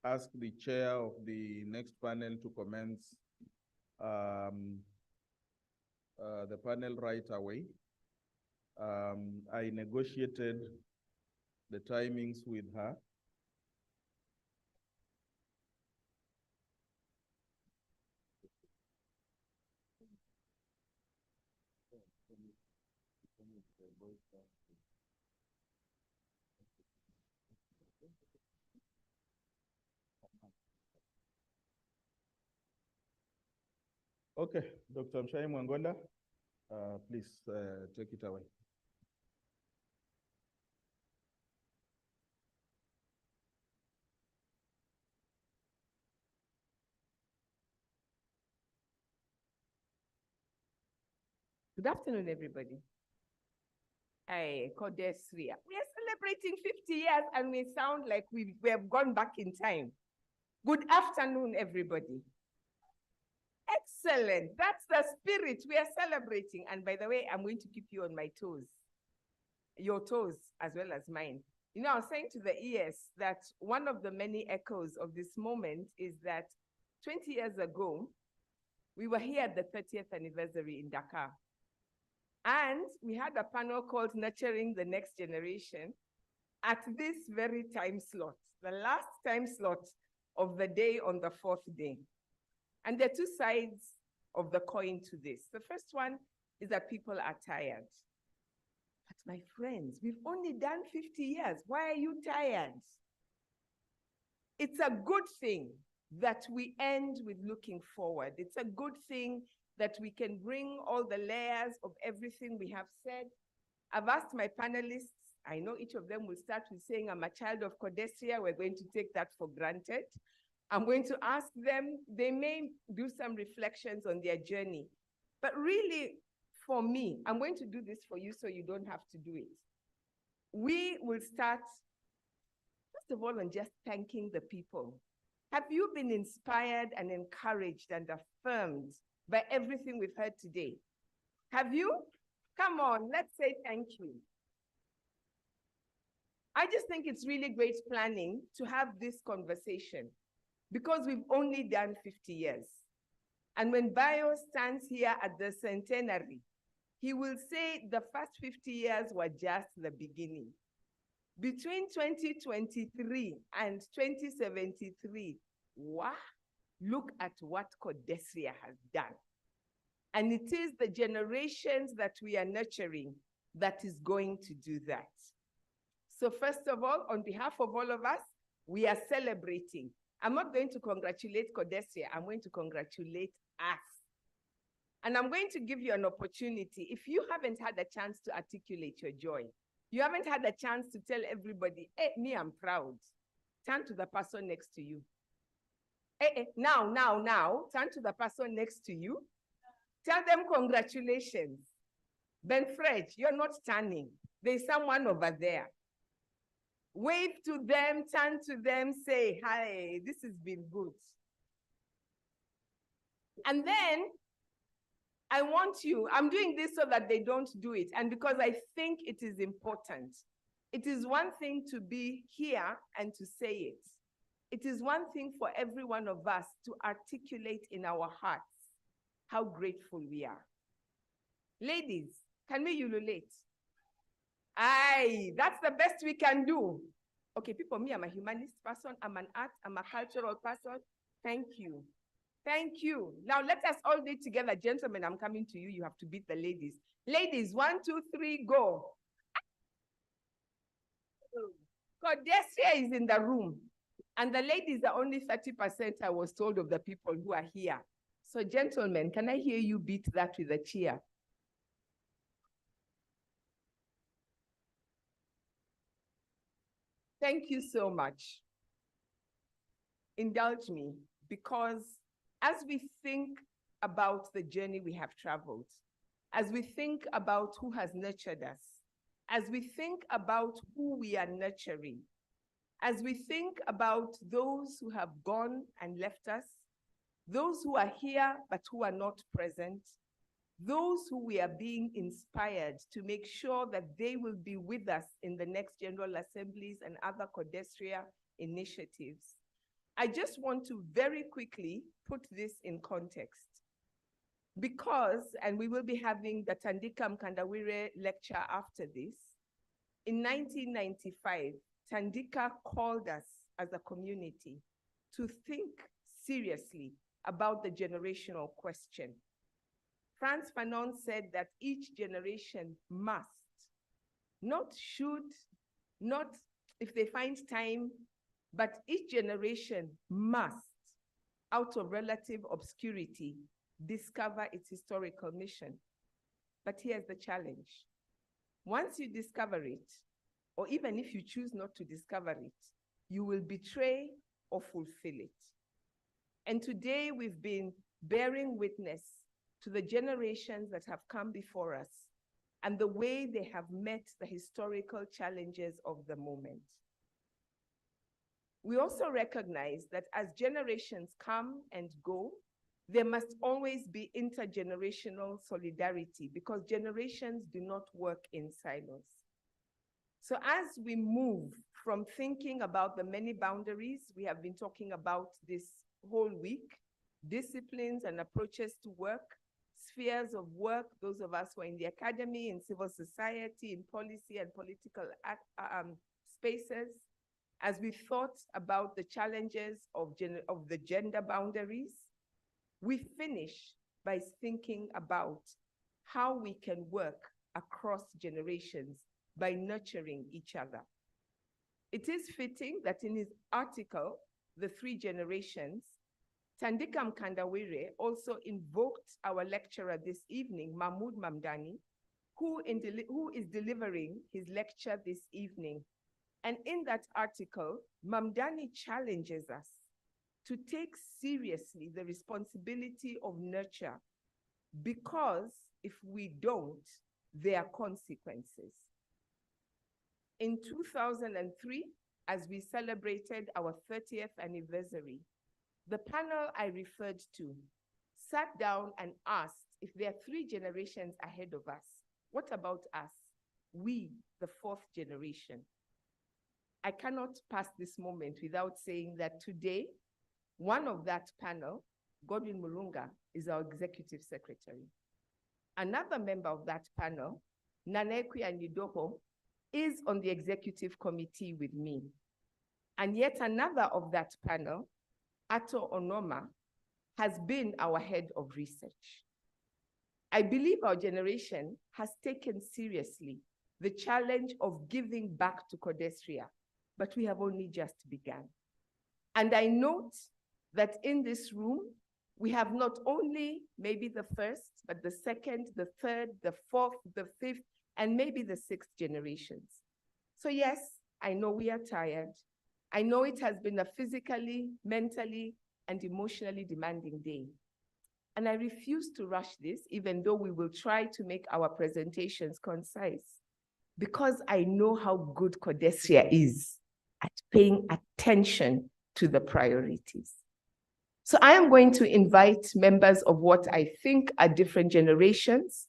ask the chair of the next panel to commence the panel right away. I negotiated the timings with her. Okay, Dr. Mshai Mwangonda, please take it away. Good afternoon, everybody. Hey, Codesria. We are celebrating 50 years and we sound like we have gone back in time. Good afternoon, everybody. Excellent. That's the spirit we are celebrating. And by the way, I'm going to keep you on my toes, your toes as well as mine. You know, I was saying to the ES that one of the many echoes of this moment is that 20 years ago, we were here at the 30th anniversary in Dakar. And we had a panel called Nurturing the Next Generation at this very time slot, the last time slot of the day on the fourth day. And there are two sides of the coin to this. The first one is that people are tired. But my friends, we've only done 50 years. Why are you tired? It's a good thing that we end with looking forward. It's a good thing that we can bring all the layers of everything we have said. I've asked my panelists, I know each of them will start with saying, I'm a child of Codesria. We're going to take that for granted. I'm going to ask them, they may do some reflections on their journey. But really, for me, I'm going to do this for you so you don't have to do it. We will start, first of all, on just thanking the people. Have you been inspired and encouraged and affirmed by everything we've heard today? Have you? Come on, let's say thank you. I just think it's really great planning to have this conversation because we've only done 50 years. And when Bio stands here at the centenary, he will say the first 50 years were just the beginning. Between 2023 and 2073, wow, look at what Codesria has done. And it is the generations that we are nurturing that is going to do that. So first of all, on behalf of all of us, we are celebrating. I'm not going to congratulate Codesria, I'm going to congratulate us. And I'm going to give you an opportunity. If you haven't had a chance to articulate your joy, you haven't had a chance to tell everybody, hey, me, I'm proud. Turn to the person next to you. Hey, now, turn to the person next to you. Tell them congratulations. Ben Fred, you're not turning. There's someone over there. Wave to them, turn to them, say, hi, this has been good. And then I want you, I'm doing this so that they don't do it. And because I think it is important. It is one thing to be here and to say it. It is one thing for every one of us to articulate in our hearts how grateful we are. Ladies, can we ululate? Aye, that's the best we can do. Okay, people, me, I'm a humanist person, I'm an art, I'm a cultural person. Thank you. Thank you. Now let us all do it together. Gentlemen, I'm coming to you. You have to beat the ladies. Ladies, 1, 2, 3, go. Codesria is in the room. And the ladies are only 30%, I was told, of the people who are here. So gentlemen, can I hear you beat that with a cheer? Thank you so much. Indulge me, because as we think about the journey we have traveled, as we think about who has nurtured us, as we think about who we are nurturing, as we think about those who have gone and left us, those who are here but who are not present, those who we are being inspired to make sure that they will be with us in the next General Assemblies and other Codesria initiatives. I just want to very quickly put this in context. Because, and we will be having the Tandika Mkandawire lecture after this, in 1995, Tandika called us as a community to think seriously about the generational question. Frantz Fanon said that each generation must, not should, not if they find time, but each generation must, out of relative obscurity, discover its historical mission. But here's the challenge. Once you discover it, or even if you choose not to discover it, you will betray or fulfill it. And today we've been bearing witness to the generations that have come before us and the way they have met the historical challenges of the moment. We also recognize that as generations come and go, there must always be intergenerational solidarity because generations do not work in silos. So as we move from thinking about the many boundaries we have been talking about this whole week, disciplines and approaches to work, spheres of work, those of us who are in the academy, in civil society, in policy and political spaces, as we thought about the challenges of the gender boundaries, we finish by thinking about how we can work across generations by nurturing each other. It is fitting that in his article, The Three Generations, Tandika Mkandawire also invoked our lecturer this evening, Mahmoud Mamdani, who is delivering his lecture this evening. And in that article, Mamdani challenges us to take seriously the responsibility of nurture, because if we don't, there are consequences. In 2003, as we celebrated our 30th anniversary, the panel I referred to sat down and asked if there are 3 generations ahead of us. What about us? We, the 4th generation. I cannot pass this moment without saying that today, one of that panel, Godwin Mulunga, is our executive secretary. Another member of that panel, Nanekwi Anidoho, is on the executive committee with me. And yet another of that panel, Ato Onoma, has been our head of research. I believe our generation has taken seriously the challenge of giving back to Codesria, but we have only just begun. And I note that in this room, we have not only maybe the 1st, but the 2nd, the 3rd, the 4th, the 5th, and maybe the 6th generations. So yes, I know we are tired. I know it has been a physically, mentally, and emotionally demanding day. And I refuse to rush this, even though we will try to make our presentations concise, because I know how good Codesria is at paying attention to the priorities. So I am going to invite members of what I think are different generations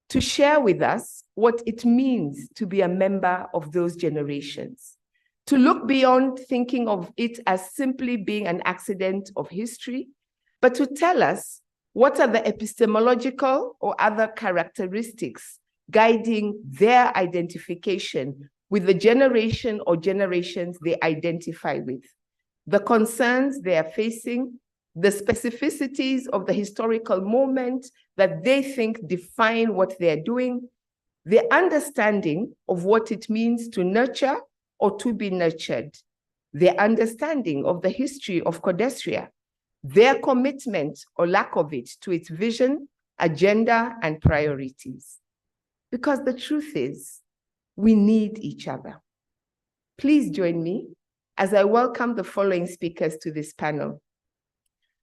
to share with us what it means to be a member of those generations, to look beyond thinking of it as simply being an accident of history, but to tell us what are the epistemological or other characteristics guiding their identification with the generation or generations they identify with, the concerns they are facing, the specificities of the historical moment that they think define what they're doing, the understanding of what it means to nurture or to be nurtured, their understanding of the history of Codesria, their commitment or lack of it to its vision, agenda, and priorities. Because the truth is, we need each other. Please join me as I welcome the following speakers to this panel.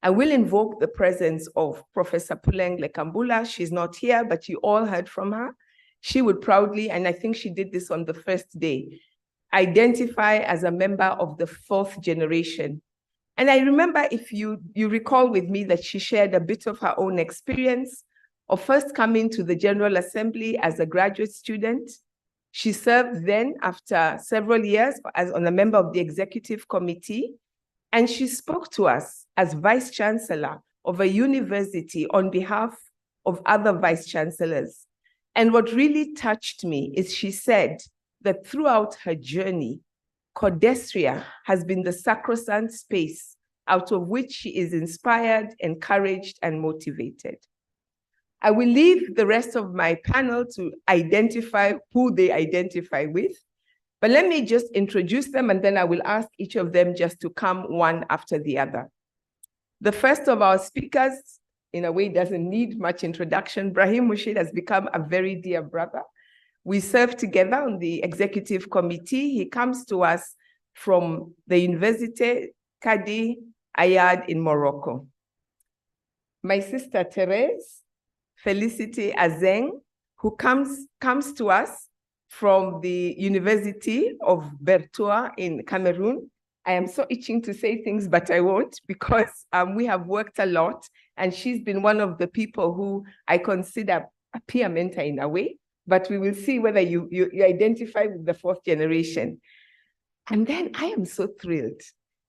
I will invoke the presence of Professor Puleng Lekambula. She's not here, but you all heard from her. She would proudly, and I think she did this on the first day, identify as a member of the 4th generation. And I remember, if you recall with me, that she shared a bit of her own experience of first coming to the General Assembly as a graduate student. She served then, after several years, as a member of the executive committee. And she spoke to us as Vice Chancellor of a university on behalf of other Vice Chancellors. And what really touched me is she said that throughout her journey, CODESRIA has been the sacrosanct space out of which she is inspired, encouraged, and motivated. I will leave the rest of my panel to identify who they identify with, but let me just introduce them and then I will ask each of them just to come one after the other. The first of our speakers, in a way, doesn't need much introduction. Brahim Mushid has become a very dear brother. We serve together on the executive committee. He comes to us from the Université Kadi Ayad in Morocco. My sister Therese Felicity Azeng, who comes to us from the University of Bertoua in Cameroon. I am so itching to say things, but I won't because we have worked a lot and she's been one of the people who I consider a peer mentor in a way, but we will see whether you identify with the fourth generation. And then I am so thrilled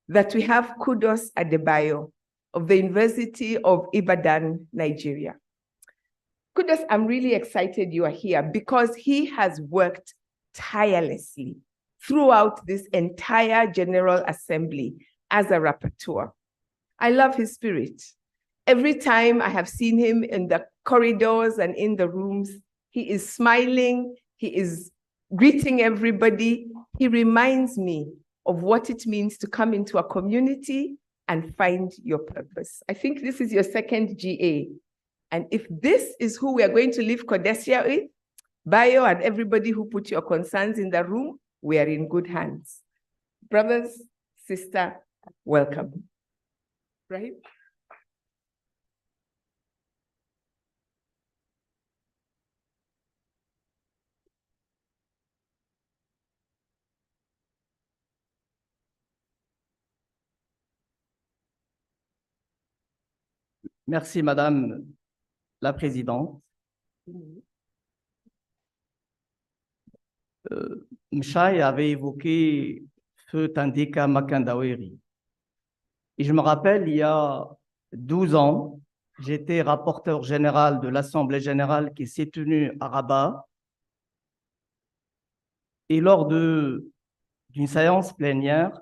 that we have Kudos Adebayo of the University of Ibadan, Nigeria. Kudos, I'm really excited you are here because he has worked tirelessly throughout this entire General Assembly as a rapporteur. I love his spirit. Every time I have seen him in the corridors and in the rooms, he is smiling, he is greeting everybody. He reminds me of what it means to come into a community and find your purpose. I think this is your second GA. And if this is who we are going to leave CODESRIA with, Bayo and everybody who put your concerns in the room, we are in good hands. Brothers, sister, welcome. Right? Merci, Madame la Présidente. Mchaï avait évoqué Feu Tandika Makandaweri. Et je me rappelle, il y a 12 ans, j'étais rapporteur général de l'Assemblée générale qui s'est tenue à Rabat. Et lors d'une séance plénière,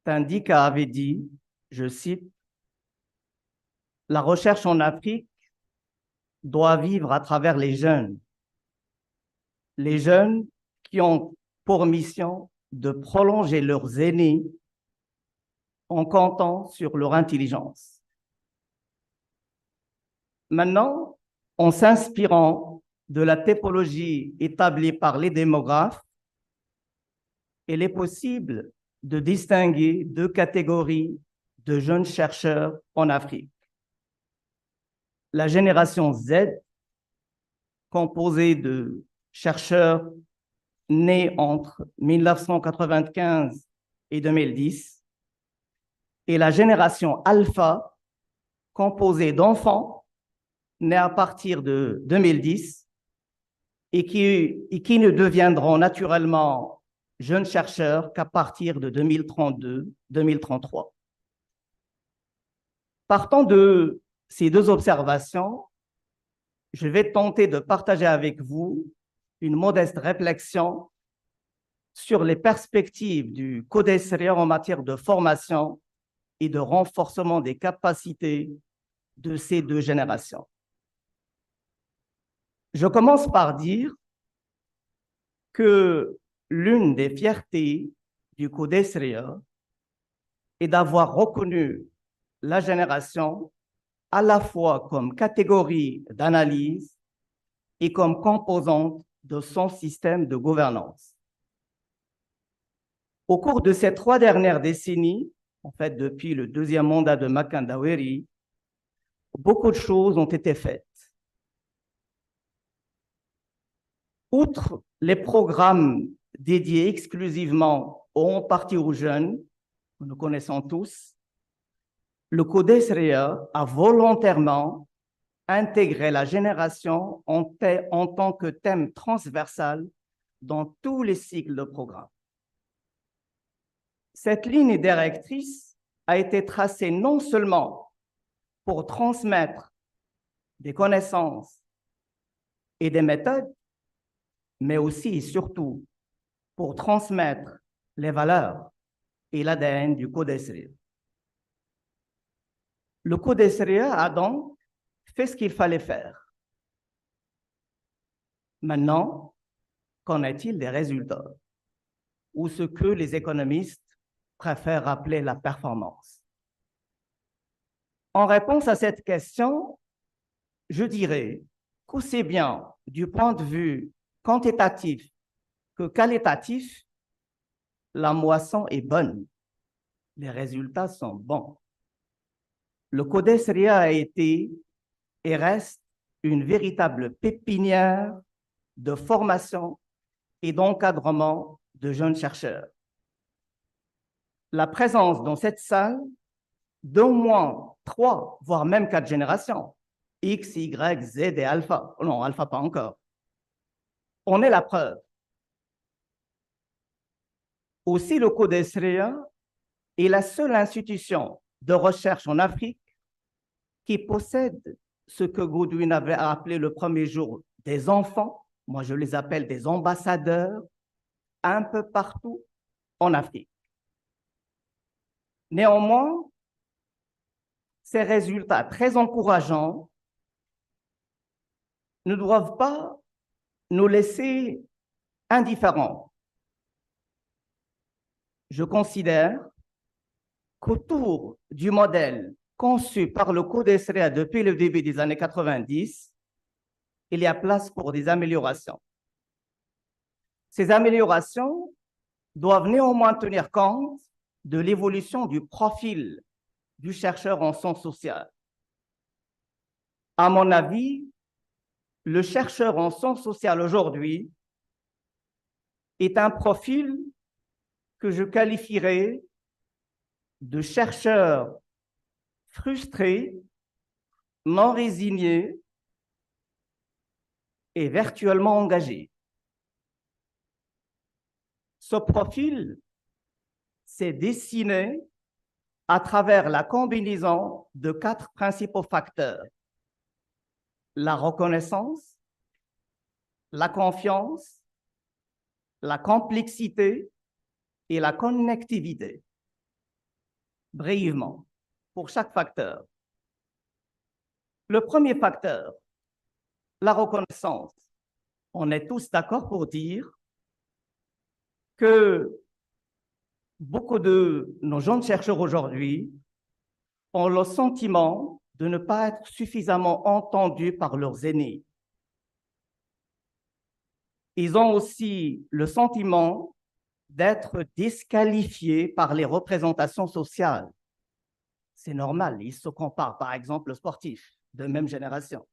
Tandika avait dit, je cite, « La recherche en Afrique doit vivre à travers les jeunes qui ont pour mission de prolonger leurs aînés en comptant sur leur intelligence. Maintenant, en s'inspirant de la typologie établie par les démographes, il est possible de distinguer deux catégories de jeunes chercheurs en Afrique. La génération Z, composée de chercheurs nés entre 1995 et 2010, et la génération Alpha, composée d'enfants nés à partir de 2010 et qui ne deviendront naturellement jeunes chercheurs qu'à partir de 2032-2033. Partant de ces deux observations, je vais tenter de partager avec vous une modeste réflexion sur les perspectives du CODESRIA en matière de formation et de renforcement des capacités de ces deux générations. Je commence par dire que l'une des fiertés du CODESRIA est d'avoir reconnu la génération à la fois comme catégorie d'analyse et comme composante de son système de gouvernance. Au cours de ces 3 dernières décennies, en fait depuis le 2e mandat de Makandaweri, beaucoup de choses ont été faites. Outre les programmes dédiés exclusivement en partie aux jeunes, que nous connaissons tous, le CODESRIA a volontairement intégré la génération en tant que thème transversal dans tous les cycles de programme. Cette ligne directrice a été tracé non seulement pour transmettre des connaissances et des méthodes, mais aussi et surtout pour transmettre les valeurs et l'ADN du Code Esria. Le Code Esria a donc fait ce qu'il fallait faire. Maintenant, qu'en est-il des résultats ou ce que les économistes préfèrent appeler la performance? En réponse à cette question, je dirais qu'aussi bien du point de vue quantitatif que qualitatif, la moisson est bonne. Les résultats sont bons. Le Code Esria a été et reste une véritable pépinière de formation et d'encadrement de jeunes chercheurs. La présence dans cette salle d'au moins 3, voire même 4 générations, X, Y, Z et Alpha. Non, Alpha pas encore. On est la preuve. Aussi, le Code Esria est la seule institution de recherche en Afrique qui possède ce que Goodwin avait appelé le premier jour des enfants, moi je les appelle des ambassadeurs, un peu partout en Afrique. Néanmoins, ces résultats très encourageants ne doivent pas nous laisser indifférents. Je considère qu'autour du modèle conçu par le Code Esria depuis le début des années 90, il y a place pour des améliorations. Ces améliorations doivent néanmoins tenir compte de l'évolution du profil du chercheur en sciences sociales. À mon avis, le chercheur en sciences sociales aujourd'hui est un profil que je qualifierais de chercheur frustré, non résigné et virtuellement engagé. Ce profil s'est dessiné à travers la combinaison de 4 principaux facteurs: la reconnaissance, la confiance, la complexité et la connectivité. Brièvement, pour chaque facteur. Le premier facteur, la reconnaissance. On est tous d'accord pour dire que beaucoup de nos jeunes chercheurs aujourd'hui ont le sentiment de ne pas être suffisamment entendus par leurs aînés. Ils ont aussi le sentiment d'être disqualifiés par les représentations sociales. C'est normal, ils se comparent, par exemple, aux sportifs de même génération.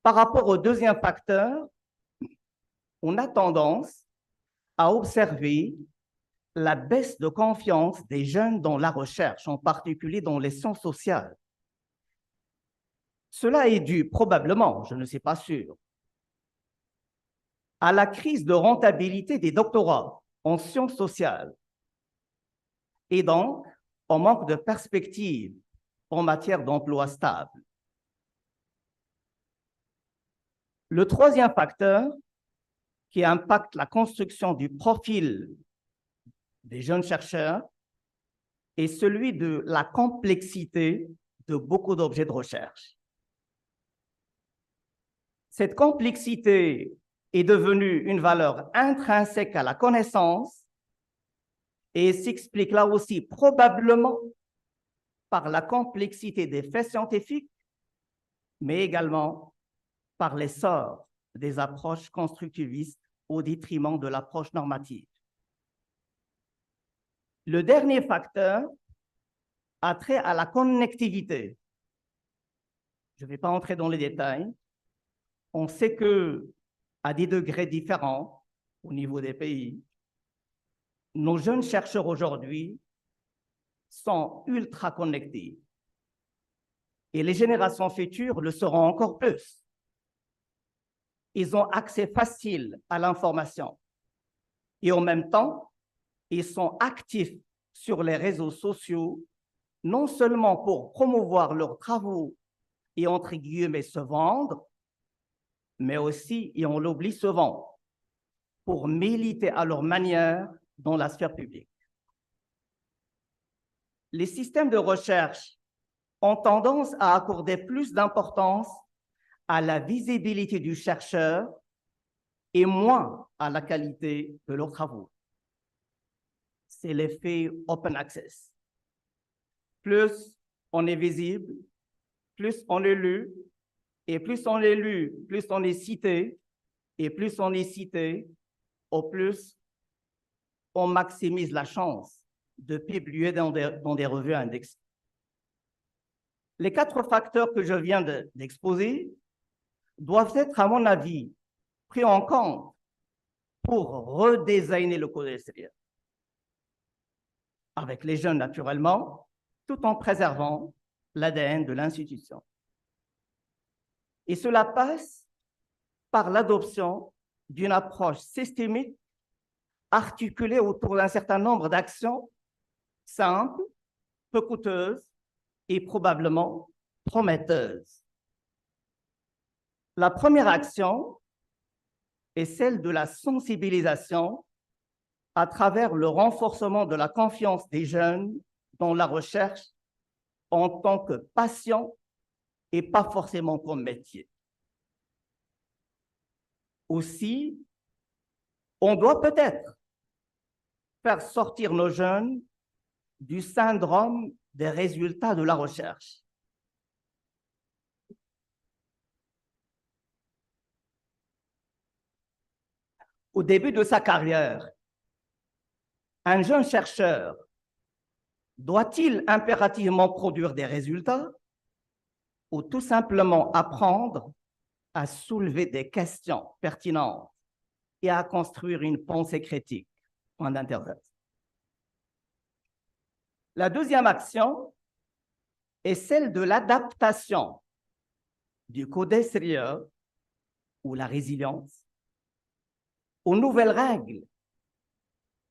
Par rapport au deuxième facteur, on a tendance à observer la baisse de confiance des jeunes dans la recherche, en particulier dans les sciences sociales. Cela est dû probablement, je ne suis pas sûr, à la crise de rentabilité des doctorats en sciences sociales et donc au manque de perspectives en matière d'emploi stable. Le troisième facteur qui impacte la construction du profil des jeunes chercheurs est celui de la complexité de beaucoup d'objets de recherche. Cette complexité est devenue une valeur intrinsèque à la connaissance et s'explique là aussi probablement par la complexité des faits scientifiques, mais également par l'essor des approches constructivistes au détriment de l'approche normative. Le dernier facteur a trait à la connectivité. Je ne vais pas entrer dans les détails. On sait que, à des degrés différents au niveau des pays, nos jeunes chercheurs aujourd'hui sont ultra connectés. Et les générations futures le seront encore plus. Ils ont accès facile à l'information. Et en même temps, ils sont actifs sur les réseaux sociaux, non seulement pour promouvoir leurs travaux et entre guillemets se vendre, mais aussi, et on l'oublie souvent, pour militer à leur manière dans la sphère publique. Les systèmes de recherche ont tendance à accorder plus d'importance à la visibilité du chercheur et moins à la qualité de leurs travaux. C'est l'effet open access. Plus on est visible, plus on est lu, et plus on est lu, plus on est cité, et plus on est cité, au plus on maximise la chance de publier dans des revues indexées. Les 4 facteurs que je viens d'exposer doivent être, à mon avis, pris en compte pour redesigner le code extérieur. Avec les jeunes, naturellement, tout en préservant l'ADN de l'institution. Et cela passe par l'adoption d'une approche systémique articulée autour d'un certain nombre d'actions simples, peu coûteuses et probablement prometteuses. La première action est celle de la sensibilisation à travers le renforcement de la confiance des jeunes dans la recherche en tant que patient et pas forcément comme métier. Aussi, on doit peut-être faire sortir nos jeunes du syndrome des résultats de la recherche. Au début de sa carrière, un jeune chercheur doit-il impérativement produire des résultats ou tout simplement apprendre à soulever des questions pertinentes et à construire une pensée critique? Point d'interrogation. La deuxième action est celle de l'adaptation du code extérieur ou la résilience aux nouvelles règles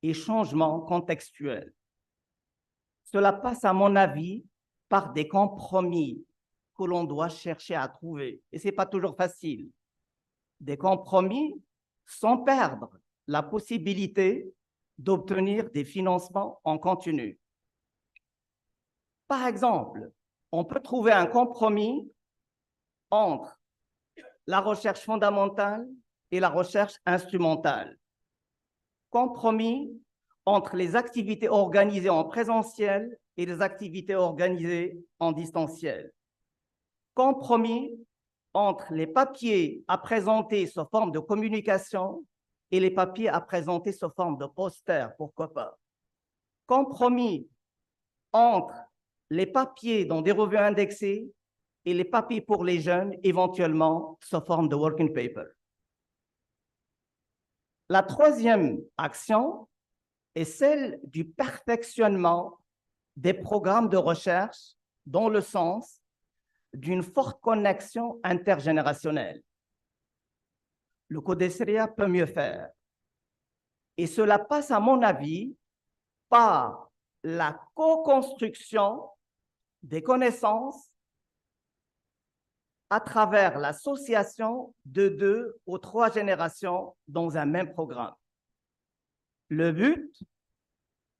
et changements contextuels. Cela passe, à mon avis, par des compromis que l'on doit chercher à trouver. Et ce n'est pas toujours facile. Des compromis sans perdre la possibilité d'obtenir des financements en continu. Par exemple, on peut trouver un compromis entre la recherche fondamentale et la recherche instrumentale. Compromis entre les activités organisées en présentiel et les activités organisées en distanciel. Compromis entre les papiers à présenter sous forme de communication et les papiers à présenter sous forme de poster, pourquoi pas. Compromis entre les papiers dans des revues indexées et les papiers pour les jeunes, éventuellement sous forme de working paper. La troisième action est celle du perfectionnement des programmes de recherche dans le sens d'une forte connexion intergénérationnelle. Le code extérieur peut mieux faire. Et cela passe, à mon avis, par la co-construction des connaissances à travers l'association de 2 ou 3 générations dans un même programme. Le but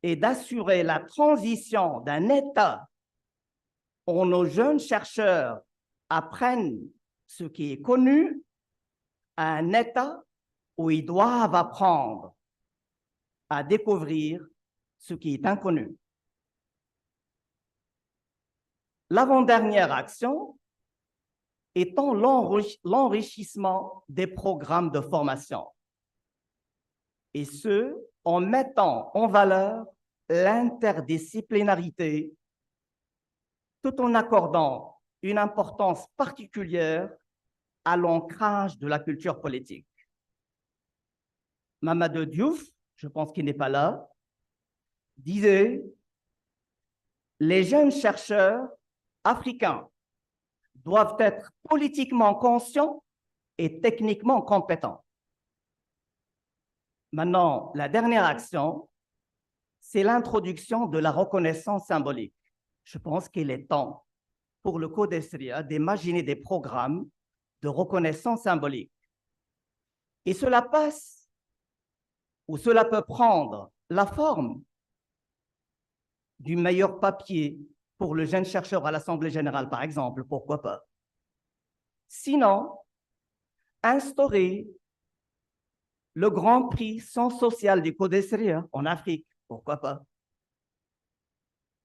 est d'assurer la transition d'un état où nos jeunes chercheurs apprennent ce qui est connu à un état où ils doivent apprendre à découvrir ce qui est inconnu. L'avant-dernière action étant l'enrichissement des programmes de formation, et ce, en mettant en valeur l'interdisciplinarité tout en accordant une importance particulière à l'ancrage de la culture politique. Mamadou Diouf, je pense qu'il n'est pas là, disait « Les jeunes chercheurs africains doivent être politiquement conscients et techniquement compétents. » Maintenant, la dernière action, c'est l'introduction de la reconnaissance symbolique. Je pense qu'il est temps pour le CODESRIA d'imaginer des programmes de reconnaissance symbolique. Et cela passe, ou cela peut prendre la forme du meilleur papier pour le jeune chercheur à l'Assemblée générale, par exemple, pourquoi pas. Sinon, instaurer le grand prix Sens social du CODESRIA en Afrique, pourquoi pas.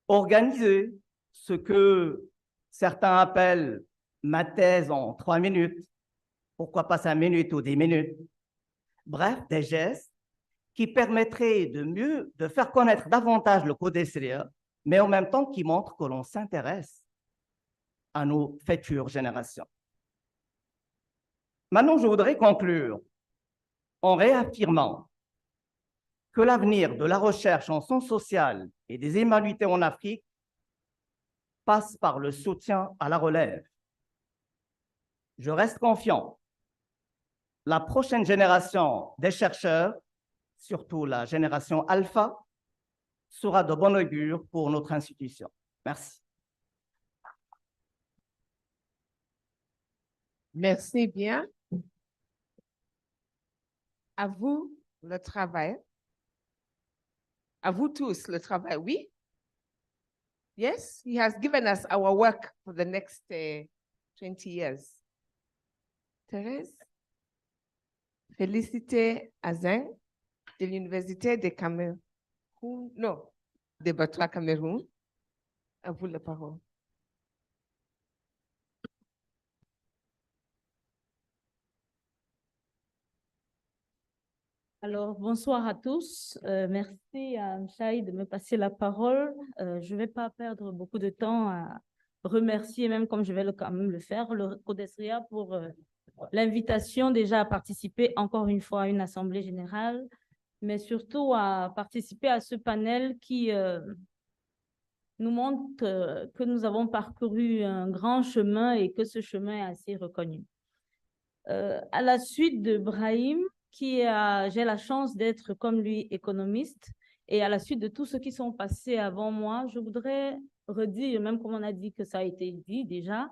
Organiser ce que certains appellent ma thèse en 3 minutes, pourquoi pas 5 minutes ou 10 minutes. Bref, des gestes qui permettraient de faire connaître davantage le CODESRIA, mais en même temps qui montrent que l'on s'intéresse à nos futures générations. Maintenant, je voudrais conclure en réaffirmant que l'avenir de la recherche en sciences sociales et des humanités en Afrique passe par le soutien à la relève. Je reste confiant. La prochaine génération des chercheurs, surtout la génération alpha, sera de bon augure pour notre institution. Merci. Merci bien. À vous le travail. À vous tous le travail, oui? Yes, he has given us our work for the next 20 years. Thérèse, Félicité Azin de l'Université de Cameroun, non, de Batois Cameroun. À vous la parole. Alors, bonsoir à tous. Merci à Mchaï de me passer la parole. Je ne vais pas perdre beaucoup de temps à remercier, même comme je vais quand même le faire, le CODESRIA pour l'invitation déjà à participer encore une fois à une assemblée générale, mais surtout à participer à ce panel qui nous montre que nous avons parcouru un grand chemin et que ce chemin est assez reconnu. À la suite de Brahim, j'ai la chance d'être comme lui économiste, et à la suite de tous ceux qui sont passés avant moi, je voudrais redire, même comme on a dit que ça a été dit déjà,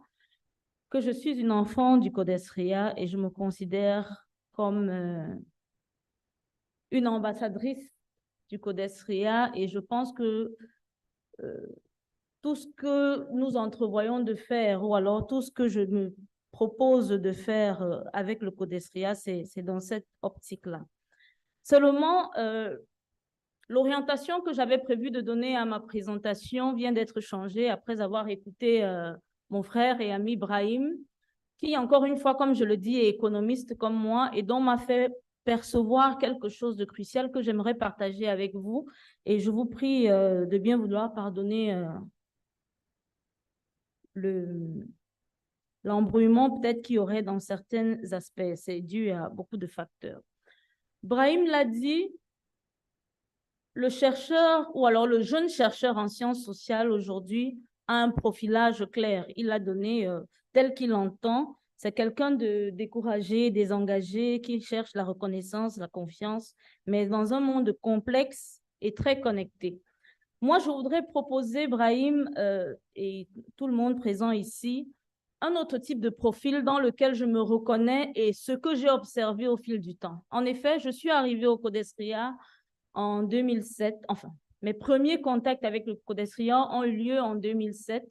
que je suis une enfant du CODESRIA et je me considère comme une ambassadrice du CODESRIA, et je pense que tout ce que nous entrevoyons de faire, ou alors tout ce que je me propose de faire avec le CODESRIA, c'est dans cette optique-là. Seulement, l'orientation que j'avais prévu de donner à ma présentation vient d'être changée après avoir écouté mon frère et ami Brahim, qui, encore une fois, comme je le dis, est économiste comme moi et dont m'a fait percevoir quelque chose de crucial que j'aimerais partager avec vous. Et je vous prie de bien vouloir pardonner l'embrouillement peut-être qu'il y aurait dans certains aspects. C'est dû à beaucoup de facteurs. Brahim l'a dit, le chercheur ou alors le jeune chercheur en sciences sociales aujourd'hui a un profilage clair. Il l'a donné tel qu'il l'entend. C'est quelqu'un de découragé, désengagé, qui cherche la reconnaissance, la confiance, mais dans un monde complexe et très connecté. Moi, je voudrais proposer, Brahim, et tout le monde présent ici, un autre type de profil dans lequel je me reconnais et ce que j'ai observé au fil du temps. En effet, je suis arrivée au CODESRIA en 2007. Enfin, mes premiers contacts avec le CODESRIA ont eu lieu en 2007,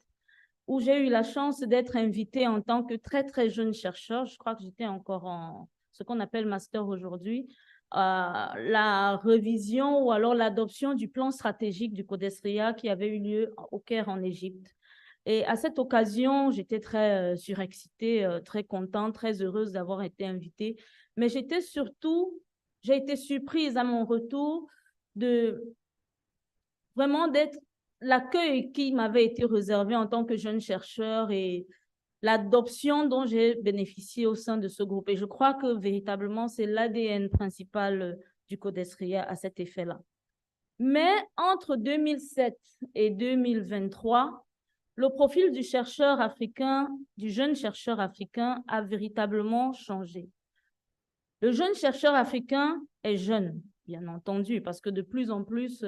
où j'ai eu la chance d'être invitée en tant que très, très jeune chercheur. Je crois que j'étais encore en ce qu'on appelle master aujourd'hui, la révision ou alors l'adoption du plan stratégique du CODESRIA qui avait eu lieu au Caire en Égypte. Et à cette occasion, j'étais très surexcitée, très contente, très heureuse d'avoir été invitée. Mais j'ai été surprise à mon retour de vraiment d'être l'accueil qui m'avait été réservé en tant que jeune chercheur et l'adoption dont j'ai bénéficié au sein de ce groupe. Et je crois que véritablement, c'est l'ADN principal du CODESRIA à cet effet-là. Mais entre 2007 et 2023, le profil du chercheur africain, du jeune chercheur africain, a véritablement changé. Le jeune chercheur africain est jeune, bien entendu, parce que de plus en plus,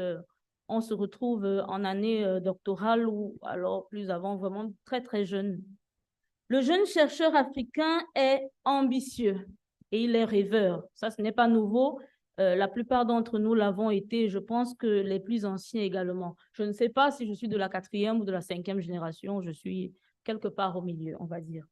on se retrouve en année doctorale ou alors plus avant, vraiment très, très jeune. Le jeune chercheur africain est ambitieux et il est rêveur. Ça, ce n'est pas nouveau. La plupart d'entre nous l'avons été, je pense que les plus anciens également. Je ne sais pas si je suis de la 4e ou de la 5e génération, je suis quelque part au milieu, on va dire.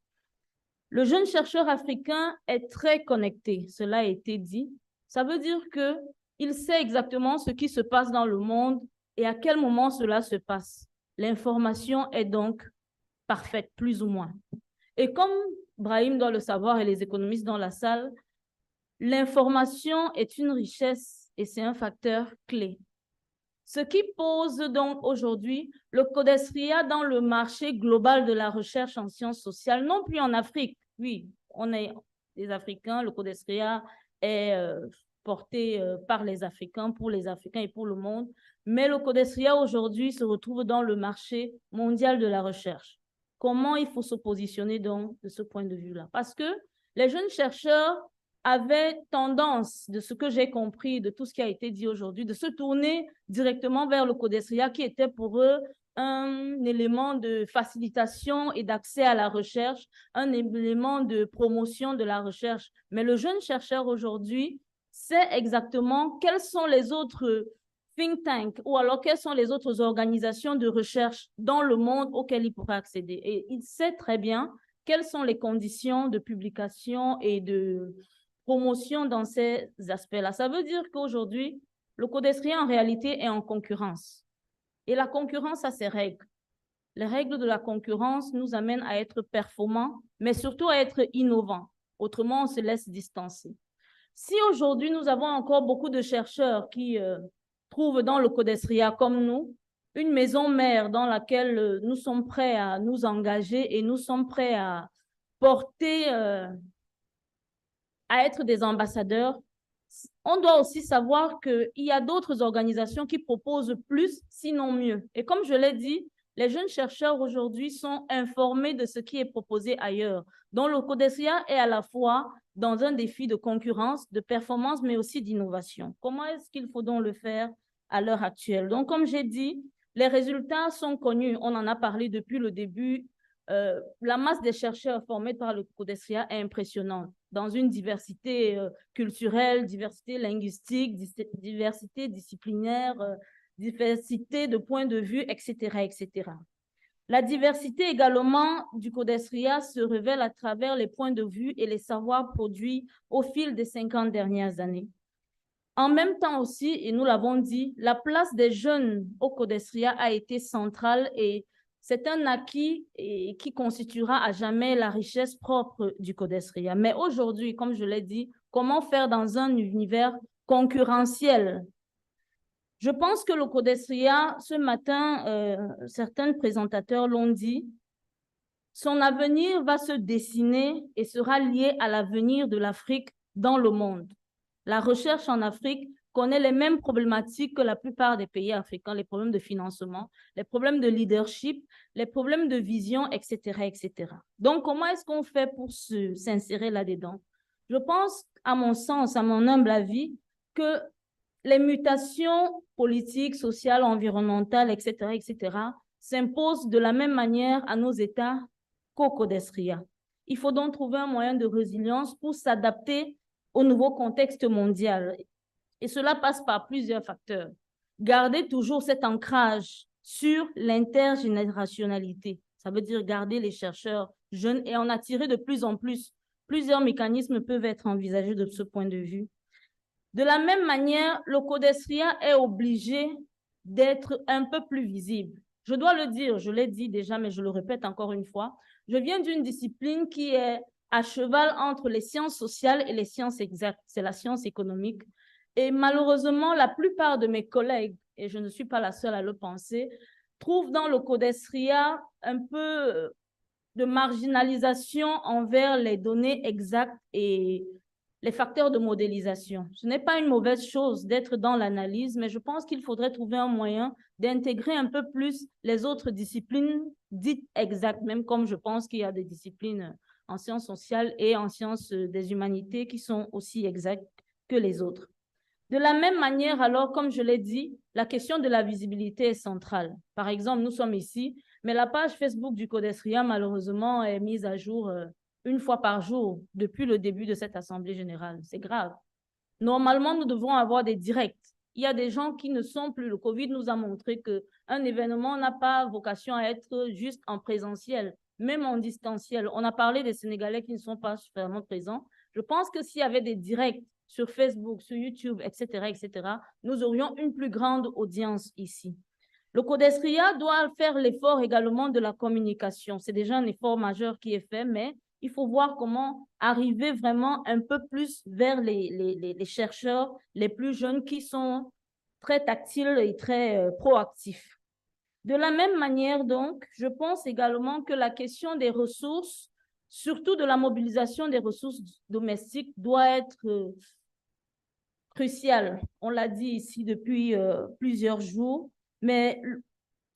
Le jeune chercheur africain est très connecté, cela a été dit. Ça veut dire qu'il sait exactement ce qui se passe dans le monde et à quel moment cela se passe. L'information est donc parfaite, plus ou moins. Et comme Brahim doit le savoir et les économistes dans la salle, l'information est une richesse et c'est un facteur clé. Ce qui pose donc aujourd'hui le CODESRIA dans le marché global de la recherche en sciences sociales, non plus en Afrique. Oui, on est des Africains, le CODESRIA est porté par les Africains, pour les Africains et pour le monde, mais le CODESRIA aujourd'hui se retrouve dans le marché mondial de la recherche. Comment il faut se positionner donc de ce point de vue-là? Parce que les jeunes chercheurs avaient tendance, de ce que j'ai compris, de tout ce qui a été dit aujourd'hui, de se tourner directement vers le CODESRIA qui était pour eux un élément de facilitation et d'accès à la recherche, un élément de promotion de la recherche. Mais le jeune chercheur aujourd'hui sait exactement quels sont les autres think tanks ou alors quelles sont les autres organisations de recherche dans le monde auxquelles il pourrait accéder. Et il sait très bien quelles sont les conditions de publication et de promotion dans ces aspects-là. Ça veut dire qu'aujourd'hui, le CODESRIA en réalité est en concurrence. Et la concurrence a ses règles. Les règles de la concurrence nous amènent à être performants, mais surtout à être innovants. Autrement, on se laisse distancer. Si aujourd'hui, nous avons encore beaucoup de chercheurs qui trouvent dans le CODESRIA comme nous une maison mère dans laquelle nous sommes prêts à nous engager et nous sommes prêts à porter, à être des ambassadeurs, on doit aussi savoir qu'il y a d'autres organisations qui proposent plus, sinon mieux. Et comme je l'ai dit, les jeunes chercheurs aujourd'hui sont informés de ce qui est proposé ailleurs. Donc le CODESRIA est à la fois dans un défi de concurrence, de performance, mais aussi d'innovation. Comment est-ce qu'il faut donc le faire à l'heure actuelle? Donc, comme j'ai dit, les résultats sont connus. On en a parlé depuis le début. La masse des chercheurs formés par le CODESRIA est impressionnante dans une diversité culturelle, diversité linguistique, diversité disciplinaire, diversité de points de vue, etc., etc. La diversité également du CODESRIA se révèle à travers les points de vue et les savoirs produits au fil des 50 dernières années. En même temps aussi, et nous l'avons dit, la place des jeunes au CODESRIA a été centrale et c'est un acquis qui constituera à jamais la richesse propre du CODESRIA. Mais aujourd'hui, comme je l'ai dit, comment faire dans un univers concurrentiel? Je pense que le CODESRIA, ce matin, certains présentateurs l'ont dit, son avenir va se dessiner et sera lié à l'avenir de l'Afrique dans le monde. La recherche en Afrique connaît les mêmes problématiques que la plupart des pays africains, les problèmes de financement, les problèmes de leadership, les problèmes de vision, etc., etc. Donc, comment est-ce qu'on fait pour s'insérer là-dedans? Je pense, à mon sens, à mon humble avis, que les mutations politiques, sociales, environnementales, etc., etc., s'imposent de la même manière à nos États qu'au CODESRIA. Il faut donc trouver un moyen de résilience pour s'adapter au nouveau contexte mondial. Et cela passe par plusieurs facteurs. Garder toujours cet ancrage sur l'intergénérationnalité. Ça veut dire garder les chercheurs jeunes et en attirer de plus en plus. Plusieurs mécanismes peuvent être envisagés de ce point de vue. De la même manière, le CODESRIA est obligé d'être un peu plus visible. Je dois le dire, je l'ai dit déjà, mais je le répète encore une fois. Je viens d'une discipline qui est à cheval entre les sciences sociales et les sciences exactes. C'est la science économique. Et malheureusement, la plupart de mes collègues, et je ne suis pas la seule à le penser, trouvent dans le CODESRIA un peu de marginalisation envers les données exactes et les facteurs de modélisation. Ce n'est pas une mauvaise chose d'être dans l'analyse, mais je pense qu'il faudrait trouver un moyen d'intégrer un peu plus les autres disciplines dites exactes, même comme je pense qu'il y a des disciplines en sciences sociales et en sciences des humanités qui sont aussi exactes que les autres. De la même manière, alors, comme je l'ai dit, la question de la visibilité est centrale. Par exemple, nous sommes ici, mais la page Facebook du Codesria, malheureusement, est mise à jour une fois par jour depuis le début de cette Assemblée générale. C'est grave. Normalement, nous devons avoir des directs. Il y a des gens qui ne sont plus. Le Covid nous a montré qu'un événement n'a pas vocation à être juste en présentiel, même en distanciel. On a parlé des Sénégalais qui ne sont pas suffisamment présents. Je pense que s'il y avait des directs sur Facebook, sur YouTube, etc., nous aurions une plus grande audience ici. Le Codesria doit faire l'effort également de la communication. C'est déjà un effort majeur qui est fait, mais il faut voir comment arriver vraiment un peu plus vers les chercheurs les plus jeunes qui sont très tactiles et très proactifs. De la même manière, donc, je pense également que la question des ressources, surtout de la mobilisation des ressources domestiques, doit être cruciale. On l'a dit ici depuis plusieurs jours, mais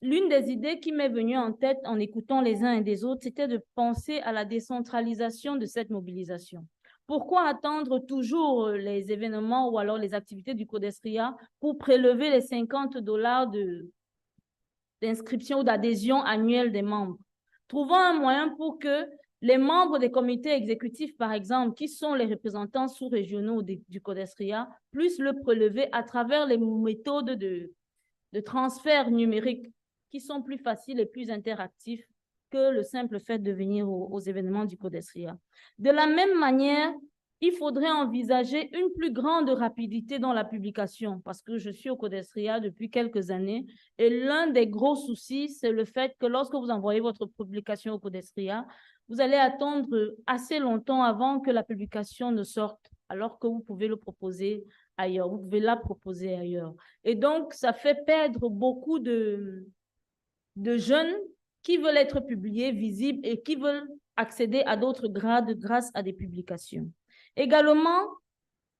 l'une des idées qui m'est venue en tête en écoutant les uns et des autres, c'était de penser à la décentralisation de cette mobilisation. Pourquoi attendre toujours les événements ou alors les activités du Codesria pour prélever les $50 d'inscription ou d'adhésion annuelle des membres? Trouvons un moyen pour que les membres des comités exécutifs, par exemple, qui sont les représentants sous-régionaux du Codesria, puissent le prélever à travers les méthodes de transfert numérique qui sont plus faciles et plus interactifs que le simple fait de venir aux événements du Codesria. De la même manière, il faudrait envisager une plus grande rapidité dans la publication, parce que je suis au Codesria depuis quelques années, et l'un des gros soucis, c'est le fait que lorsque vous envoyez votre publication au Codesria, vous allez attendre assez longtemps avant que la publication ne sorte, alors que vous pouvez le proposer ailleurs, vous pouvez la proposer ailleurs. Et donc, ça fait perdre beaucoup de jeunes qui veulent être publiés, visibles et qui veulent accéder à d'autres grades grâce à des publications. Également,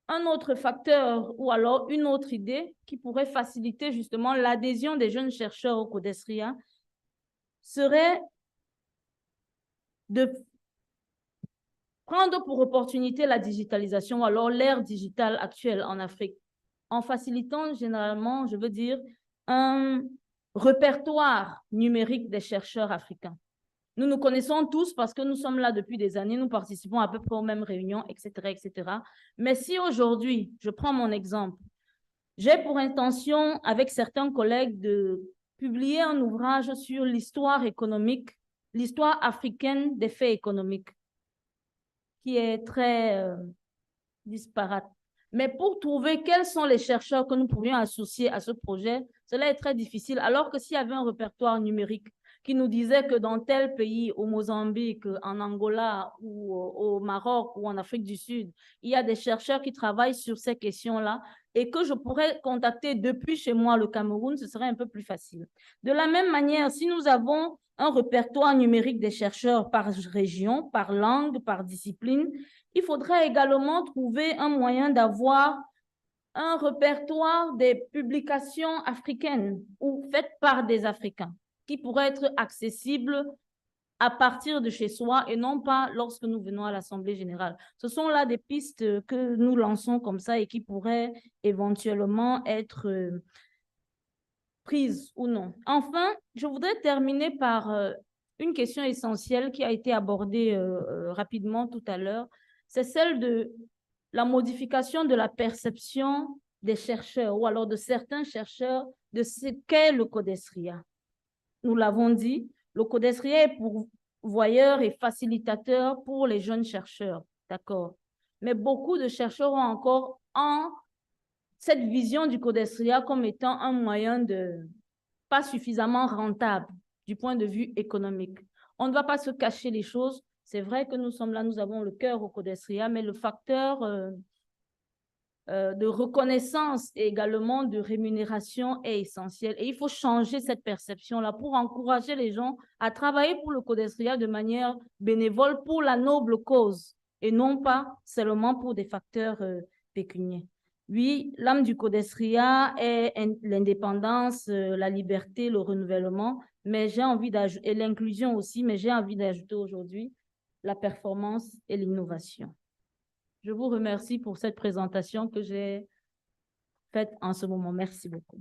un autre facteur ou alors une autre idée qui pourrait faciliter justement l'adhésion des jeunes chercheurs au Codesria serait de prendre pour opportunité la digitalisation ou alors l'ère digitale actuelle en Afrique, en facilitant généralement, je veux dire, un répertoire numérique des chercheurs africains. Nous nous connaissons tous parce que nous sommes là depuis des années, nous participons à peu près aux mêmes réunions, etc., etc. Mais si aujourd'hui, je prends mon exemple, j'ai pour intention, avec certains collègues, de publier un ouvrage sur l'histoire économique, l'histoire africaine des faits économiques, qui est très disparate. Mais pour trouver quels sont les chercheurs que nous pourrions associer à ce projet, cela est très difficile, alors que s'il y avait un répertoire numérique qui nous disait que dans tel pays, au Mozambique, en Angola ou au Maroc ou en Afrique du Sud, il y a des chercheurs qui travaillent sur ces questions-là et que je pourrais contacter depuis chez moi, le Cameroun, ce serait un peu plus facile. De la même manière, si nous avons un répertoire numérique des chercheurs par région, par langue, par discipline, il faudrait également trouver un moyen d'avoir un répertoire des publications africaines ou faites par des Africains qui pourrait être accessible à partir de chez soi et non pas lorsque nous venons à l'Assemblée générale. Ce sont là des pistes que nous lançons comme ça et qui pourraient éventuellement être prises ou non. Enfin, je voudrais terminer par une question essentielle qui a été abordée rapidement tout à l'heure. C'est celle de la modification de la perception des chercheurs ou alors de certains chercheurs de ce qu'est le Codesria. Nous l'avons dit, le Codesria est pourvoyeur et facilitateur pour les jeunes chercheurs, d'accord? Mais beaucoup de chercheurs ont encore cette vision du Codesria comme étant un moyen pas suffisamment rentable du point de vue économique. On ne doit pas se cacher les choses. C'est vrai que nous sommes là, nous avons le cœur au Codesria, mais le facteur de reconnaissance et également de rémunération est essentiel. Et il faut changer cette perception-là pour encourager les gens à travailler pour le Codesria de manière bénévole pour la noble cause et non pas seulement pour des facteurs pécuniaires. Oui, l'âme du Codesria est l'indépendance, la liberté, le renouvellement, mais j'ai envie d'ajouter, et l'inclusion aussi, mais j'ai envie d'ajouter aujourd'hui la performance et l'innovation. Je vous remercie pour cette présentation que j'ai faites en ce moment. Merci beaucoup.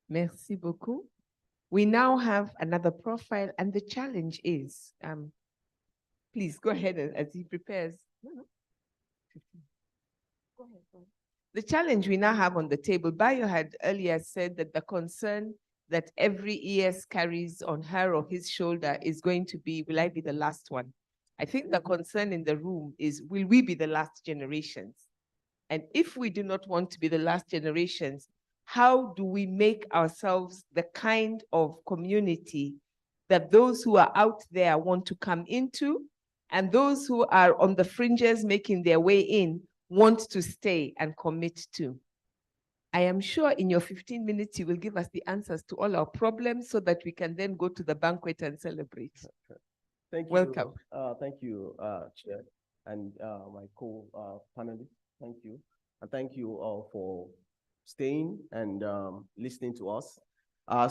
Merci beaucoup. We now have another profile, and the challenge is, please go ahead as he prepares. No. 15. Go ahead, go ahead. The challenge we now have on the table, Bayo had earlier said that the concern that every ES carries on her or his shoulder is going to be, will I be the last one? I think the concern in the room is, will we be the last generations? And if we do not want to be the last generations, how do we make ourselves the kind of community that those who are out there want to come into, and those who are on the fringes making their way in want to stay and commit to? I am sure in your 15 minutes, you will give us the answers to all our problems so that we can then go to the banquet and celebrate. Thank you. Welcome. Thank you, Chair, and my co-panelists. Thank you. And thank you all for staying and listening to us.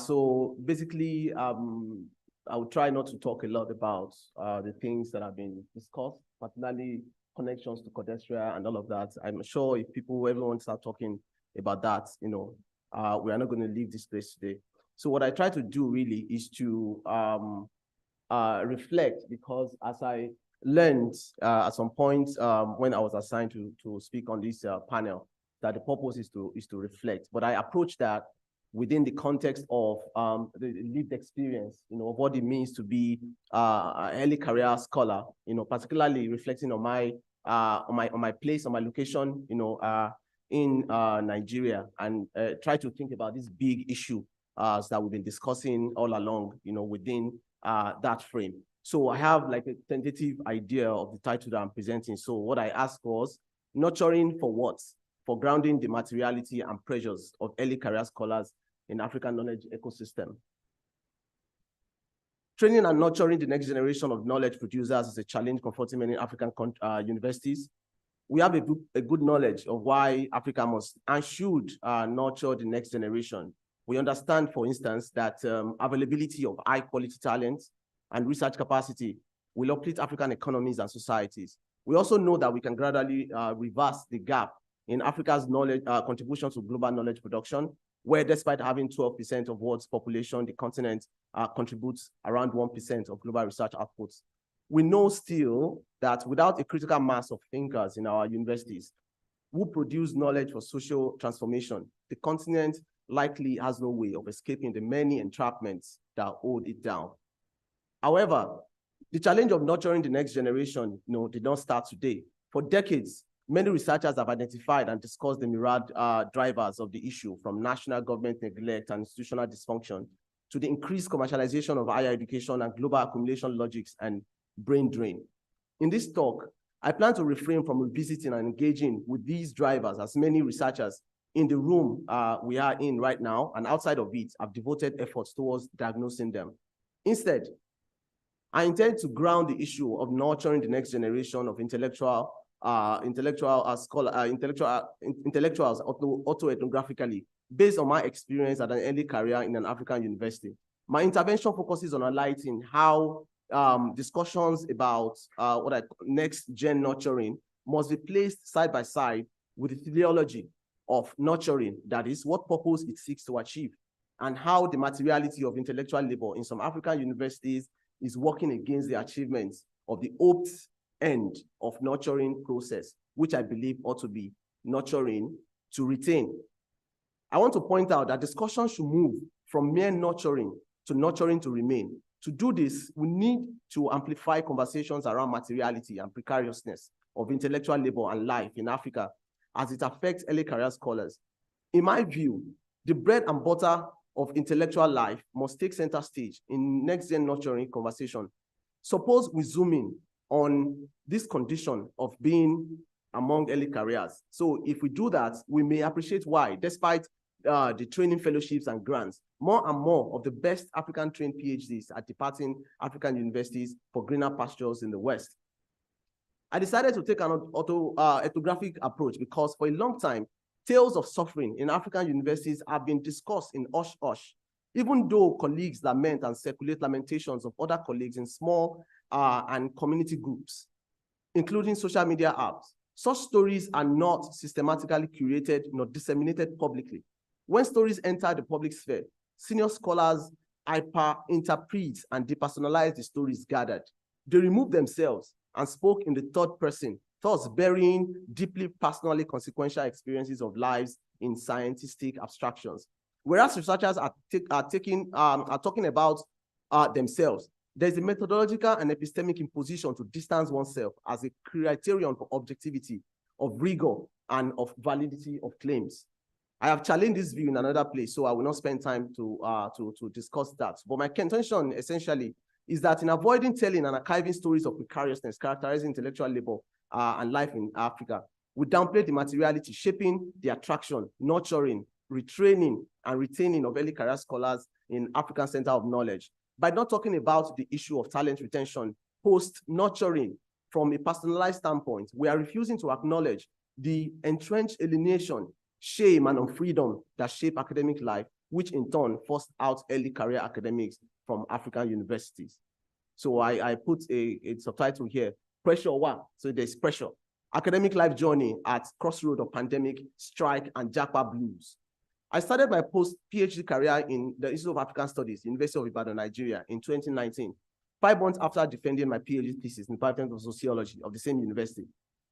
So basically, I will try not to talk a lot about the things that have been discussed, particularly connections to Codestra and all of that. I'm sure if everyone start talking about that, we are not going to leave this place today. So what I try to do really is to reflect, because as I learned at some point when I was assigned to speak on this panel, that the purpose is to reflect. But I approach that within the context of the lived experience, of what it means to be an early career scholar, particularly reflecting on my place, on my location, in Nigeria, and try to think about this big issue that we've been discussing all along, within that frame. So I have like a tentative idea of the title that I'm presenting. So what I asked was, nurturing for what? For grounding the materiality and pressures of early career scholars in African knowledge ecosystem. Training and nurturing the next generation of knowledge producers is a challenge confronting many African universities. We have a good knowledge of why Africa must and should nurture the next generation. We understand, for instance, that availability of high quality talent and research capacity will uplift African economies and societies. We also know that we can gradually reverse the gap in Africa's knowledge contribution to global knowledge production, where despite having 12% of world's population, the continent contributes around 1% of global research outputs. We know still that without a critical mass of thinkers in our universities who produce knowledge for social transformation, the continent likely has no way of escaping the many entrapments that hold it down. However, the challenge of nurturing the next generation did not start today. For decades, many researchers have identified and discussed the myriad drivers of the issue, from national government neglect and institutional dysfunction to the increased commercialization of higher education and global accumulation logics and brain drain. In this talk, I plan to refrain from revisiting and engaging with these drivers, as many researchers in the room we are in right now and outside of it have devoted efforts towards diagnosing them. Instead, I intend to ground the issue of nurturing the next generation of intellectuals autoethnographically, based on my experience at an early career in an African university. My intervention focuses on highlighting how discussions about what I call next-gen nurturing must be placed side by side with the theology of nurturing, that is, what purpose it seeks to achieve, and how the materiality of intellectual labor in some African universities is working against the achievements of the hoped end of nurturing process, which I believe ought to be nurturing to retain. I want to point out that discussion should move from mere nurturing to remain. To do this, we need to amplify conversations around materiality and precariousness of intellectual labor and life in Africa as it affects early career scholars. In my view, the bread and butter of intellectual life must take center stage in next-gen nurturing conversation. Suppose we zoom in on this condition of being among early careers. So if we do that, we may appreciate why, despite the training fellowships and grants, more and more of the best African trained PhDs are departing African universities for greener pastures in the West. I decided to take an ethnographic approach because for a long time, tales of suffering in African universities have been discussed in hush-hush, even though colleagues lament and circulate lamentations of other colleagues in small and community groups. including social media apps. Such stories are not systematically curated nor disseminated publicly. When stories enter the public sphere, senior scholars hyper-interpret and depersonalize the stories gathered. They remove themselves and spoke in the third person, thus burying deeply personally consequential experiences of lives in scientific abstractions. Whereas researchers are talking about themselves, there's a methodological and epistemic imposition to distance oneself as a criterion for objectivity, of rigor, and of validity of claims. I have challenged this view in another place, so I will not spend time to discuss that. But my contention essentially is that in avoiding telling and archiving stories of precariousness characterizing intellectual labor and life in Africa, we downplay the materiality, shaping the attraction, nurturing, retraining, and retaining of early career scholars in African Center of Knowledge. By not talking about the issue of talent retention, post-nurturing from a personalized standpoint, we are refusing to acknowledge the entrenched alienation, shame, and unfreedom that shape academic life, which in turn forced out early career academics from African universities. So I put a subtitle here, Pressure One. So there's pressure. Academic life journey at crossroad of pandemic, strike, and Japa blues. I started my post-PhD career in the Institute of African Studies, University of Ibadan, Nigeria, in 2019, 5 months after defending my PhD thesis in the Department of Sociology of the same university.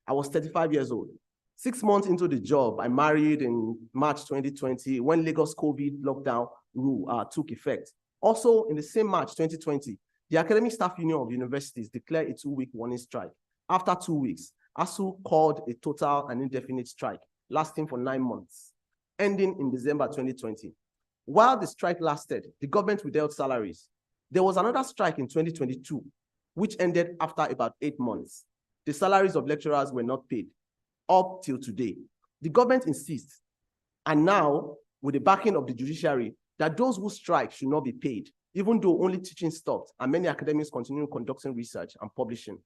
I was 35 years old. 6 months into the job, I married in March 2020 when Lagos COVID lockdown rule took effect. Also, in the same March 2020, the Academic Staff Union of Universities declared a 2-week warning strike. After 2 weeks, ASU called a total and indefinite strike, lasting for 9 months, ending in December 2020. While the strike lasted, the government withheld salaries. There was another strike in 2022, which ended after about 8 months. The salaries of lecturers were not paid up till today. The government insists, and now with the backing of the judiciary, that those who strike should not be paid, even though only teaching stopped and many academics continue conducting research and publishing.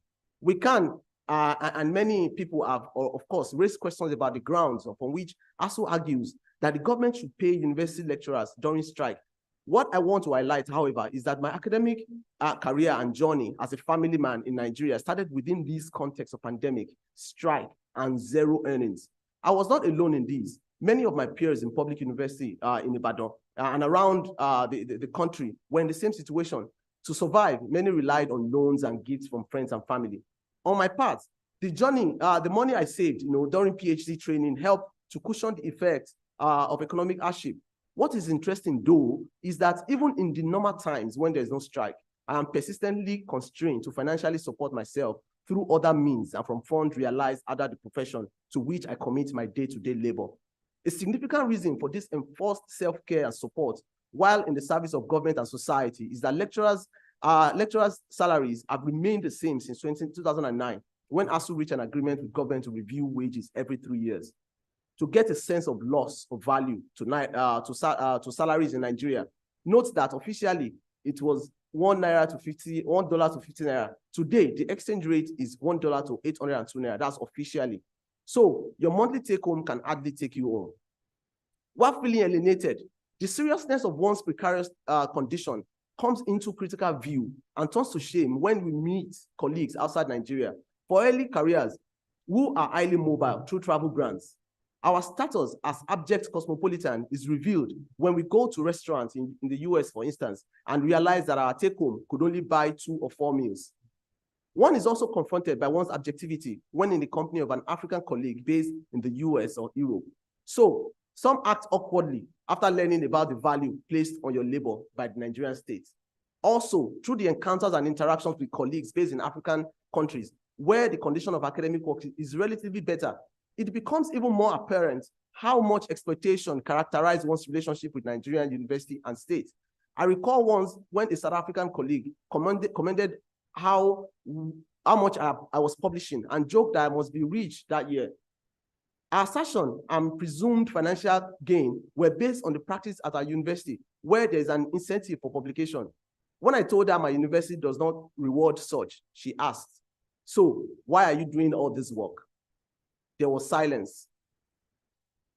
We can, and many people have, of course, raised questions about the grounds upon which ASU argues that the government should pay university lecturers during strike. What I want to highlight, however, is that my academic career and journey as a family man in Nigeria started within this context of pandemic, strike, and zero earnings. I was not alone in these. Many of my peers in public university in Ibadan and around the country were in the same situation. To survive, many relied on loans and gifts from friends and family. On my part, the journey, the money I saved, during PhD training helped to cushion the effects of economic hardship. What is interesting, though, is that even in the normal times when there's no strike, I am persistently constrained to financially support myself through other means and from funds realized under the profession to which I commit my day-to-day labor. A significant reason for this enforced self-care and support while in the service of government and society is that lecturers' salaries have remained the same since 2009, when ASU reached an agreement with government to review wages every 3 years. To get a sense of loss of value to salaries in Nigeria, note that officially it was $1 to 50 naira. Today, the exchange rate is $1 to 802 naira. That's officially. So your monthly take home can hardly take you home. While feeling alienated, the seriousness of one's precarious condition comes into critical view and turns to shame when we meet colleagues outside Nigeria. For early careers who are highly mobile through travel grants, our status as abject cosmopolitan is revealed when we go to restaurants in the US, for instance, and realize that our take-home could only buy 2 or 4 meals. One is also confronted by one's objectivity when in the company of an African colleague based in the US or Europe. So some act awkwardly after learning about the value placed on your labor by the Nigerian state. Also, through the encounters and interactions with colleagues based in African countries, where the condition of academic work is relatively better, it becomes even more apparent how much exploitation characterized one's relationship with Nigerian university and state. I recall once when a South African colleague commended how much I was publishing and joked that I must be rich that year. Our assertion and presumed financial gain were based on the practice at our university, where there's an incentive for publication. When I told her my university does not reward such, she asked, "So why are you doing all this work?" There was silence.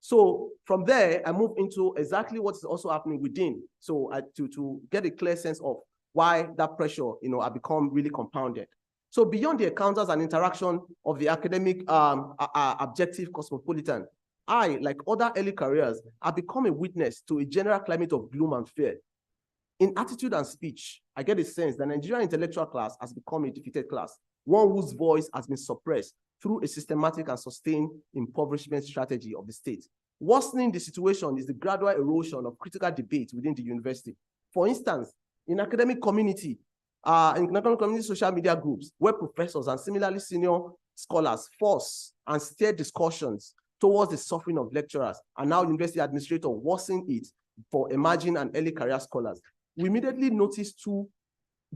So from there, I moved into exactly what is also happening within. So to get a clear sense of why that pressure, had become really compounded. So beyond the encounters and interaction of the academic objective cosmopolitan, I, like other early careers, have become a witness to a general climate of gloom and fear. In attitude and speech, I get a sense that Nigerian intellectual class has become a defeated class, one whose voice has been suppressed through a systematic and sustained impoverishment strategy of the state. Worsening the situation is the gradual erosion of critical debate within the university. For instance, in academic community social media groups, where professors and similarly senior scholars force and steer discussions towards the suffering of lecturers, and now university administrators worsen it for emerging and early career scholars. We immediately notice two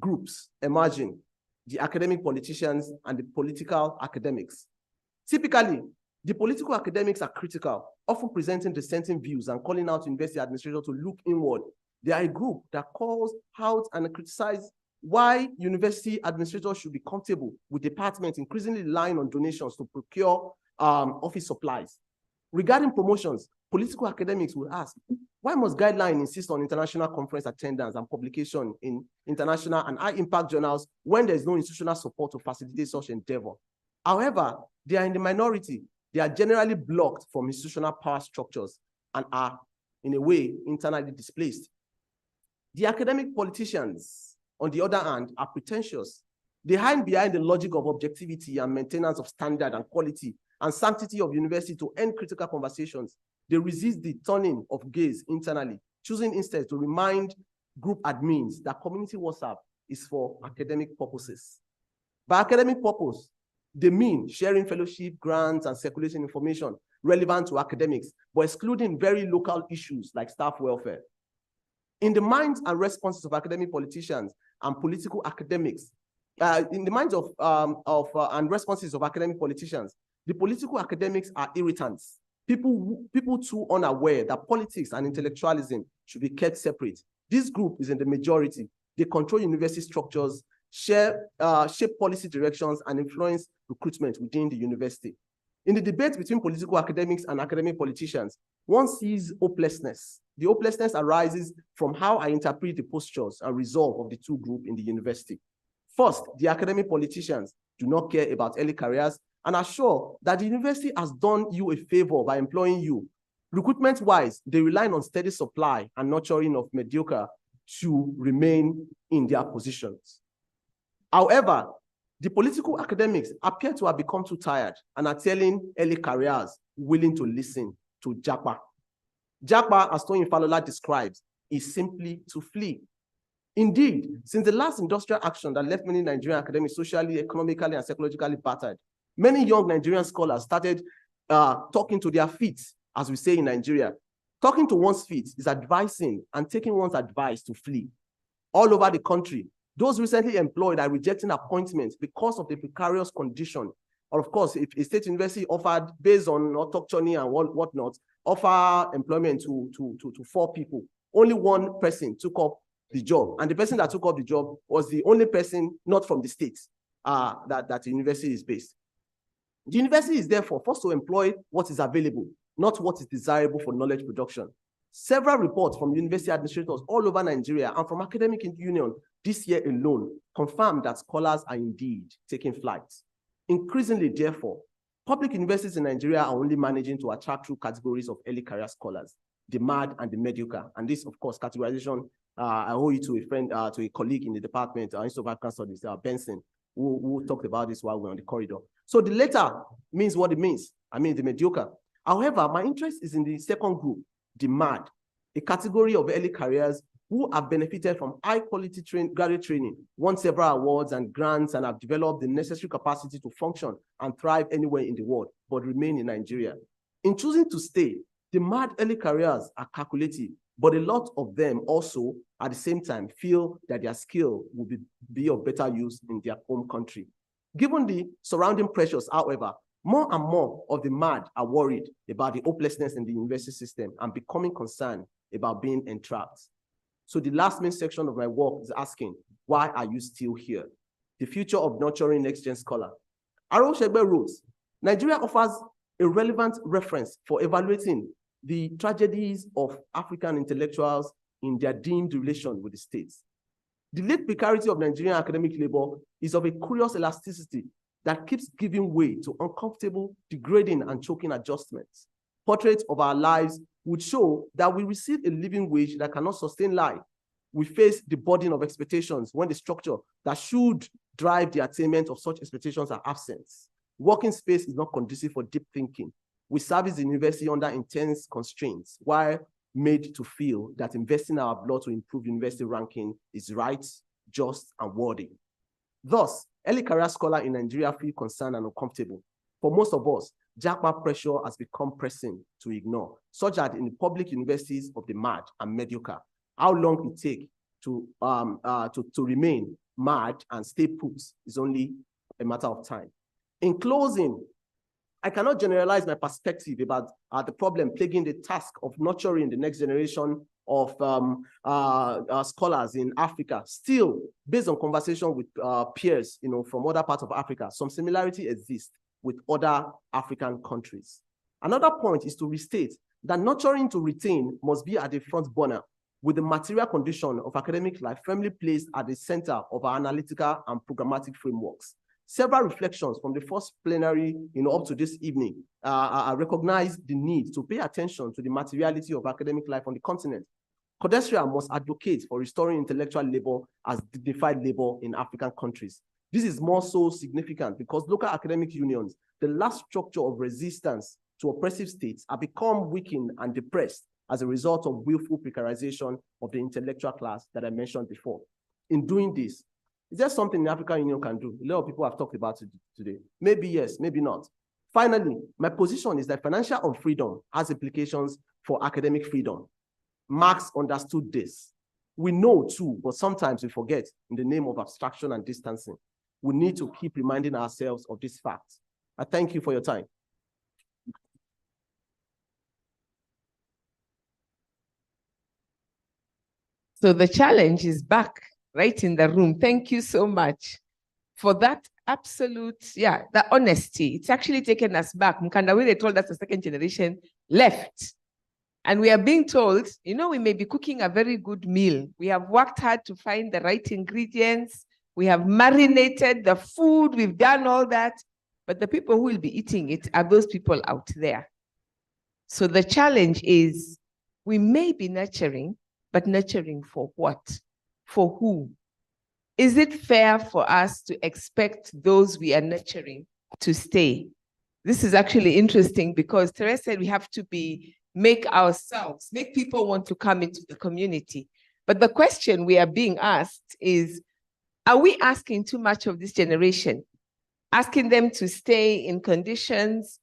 groups emerging: the academic politicians and the political academics. Typically, the political academics are critical, often presenting dissenting views and calling out university administrators to look inward. They are a group that calls out and criticizes why university administrators should be comfortable with departments increasingly relying on donations to procure office supplies. Regarding promotions, political academics will ask, why must guidelines insist on international conference attendance and publication in international and high-impact journals when there is no institutional support to facilitate such endeavor? However, they are in the minority. They are generally blocked from institutional power structures and are, in a way, internally displaced. The academic politicians, on the other hand, are pretentious. They hide behind the logic of objectivity and maintenance of standard and quality and sanctity of university to end critical conversations. They resist the turning of gaze internally, choosing instead to remind group admins that community WhatsApp is for academic purposes. By academic purpose, they mean sharing fellowship, grants, and circulating information relevant to academics, but excluding very local issues like staff welfare. In the minds and responses of academic politicians and political academics, in the minds and responses of academic politicians, the political academics are irritants. People too unaware that politics and intellectualism should be kept separate. This group is in the majority. They control university structures, shape policy directions, and influence recruitment within the university. In the debate between political academics and academic politicians, one sees hopelessness. The hopelessness arises from how I interpret the postures and resolve of the two groups in the university. First, the academic politicians do not care about early careers and are sure that the university has done you a favor by employing you. Recruitment-wise, they rely on steady supply and nurturing of mediocre to remain in their positions. However, the political academics appear to have become too tired and are telling early careers willing to listen to Japa. Japa, as Toyin Falola describes, is simply to flee. Indeed, since the last industrial action that left many Nigerian academics socially, economically, and psychologically battered, many young Nigerian scholars started talking to their feet, as we say in Nigeria. Talking to one's feet is advising and taking one's advice to flee. All over the country, those recently employed are rejecting appointments because of the precarious condition. Or of course, if a state university offered, based on autochthony and whatnot, offer employment to 4 people, only one person took up the job. And the person that took up the job was the only person not from the state that the university is based. The university is therefore forced to employ what is available, not what is desirable for knowledge production. Several reports from university administrators all over Nigeria and from academic union this year alone confirm that scholars are indeed taking flight. Increasingly, therefore, public universities in Nigeria are only managing to attract 2 categories of early career scholars, the mad and the mediocre. And this, of course, categorization, I owe it to a friend, to a colleague in the department, Institute of African Studies, Benson, who talked about this while we were on the corridor. So the latter means what it means. I mean, the mediocre. However, my interest is in the second group, the mad, a category of early careers who have benefited from high-quality graduate training, won several awards and grants, and have developed the necessary capacity to function and thrive anywhere in the world, but remain in Nigeria. In choosing to stay, the mad early careers are calculative, but a lot of them also, at the same time, feel that their skill will be of better use in their home country. Given the surrounding pressures, however, more and more of the mad are worried about the hopelessness in the university system and becoming concerned about being entrapped. So the last main section of my work is asking, why are you still here? The future of nurturing next-gen scholar. Aro Shegbe wrote, Nigeria offers a relevant reference for evaluating the tragedies of African intellectuals in their deemed relation with the states. The late precarity of Nigerian academic labor is of a curious elasticity that keeps giving way to uncomfortable, degrading, and choking adjustments. Portraits of our lives would show that we receive a living wage that cannot sustain life. We face the burden of expectations when the structure that should drive the attainment of such expectations are absent. Working space is not conducive for deep thinking. We service the university under intense constraints, while made to feel that investing our blood to improve university ranking is right, just, and worthy. Thus, early career scholars in Nigeria feel concerned and uncomfortable. For most of us, JAPA pressure has become pressing to ignore, such that in the public universities of the mad and mediocre, how long it takes to remain mad and stay put is only a matter of time. In closing, I cannot generalize my perspective about the problem plaguing the task of nurturing the next generation of scholars in Africa. Still, based on conversation with peers, from other parts of Africa, some similarity exists with other African countries. Another point is to restate that nurturing to retain must be at the front burner, with the material condition of academic life firmly placed at the center of our analytical and programmatic frameworks. Several reflections from the first plenary up to this evening recognize the need to pay attention to the materiality of academic life on the continent. CODESRIA must advocate for restoring intellectual labor as dignified labor in African countries. This is more so significant because local academic unions, the last structure of resistance to oppressive states, have become weakened and depressed as a result of willful precarization of the intellectual class that I mentioned before. In doing this, is there something the African Union can do? A lot of people have talked about it today. Maybe yes, maybe not. Finally, my position is that financial unfreedom has implications for academic freedom. Marx understood this. We know too, but sometimes we forget in the name of abstraction and distancing. We need to keep reminding ourselves of this fact. I thank you for your time. So the challenge is back right in the room. Thank you so much for that absolute, the honesty. It's actually taken us back. Mkandawire told us the second generation left. And we are being told, we may be cooking a very good meal. We have worked hard to find the right ingredients. We have marinated the food. We've done all that. But the people who will be eating it are those people out there. So the challenge is we may be nurturing, but nurturing for what? For who? Is it fair for us to expect those we are nurturing to stay? This is actually interesting because Therese said we have to make people want to come into the community. But the question we are being asked is, are we asking too much of this generation? Asking them to stay in conditions,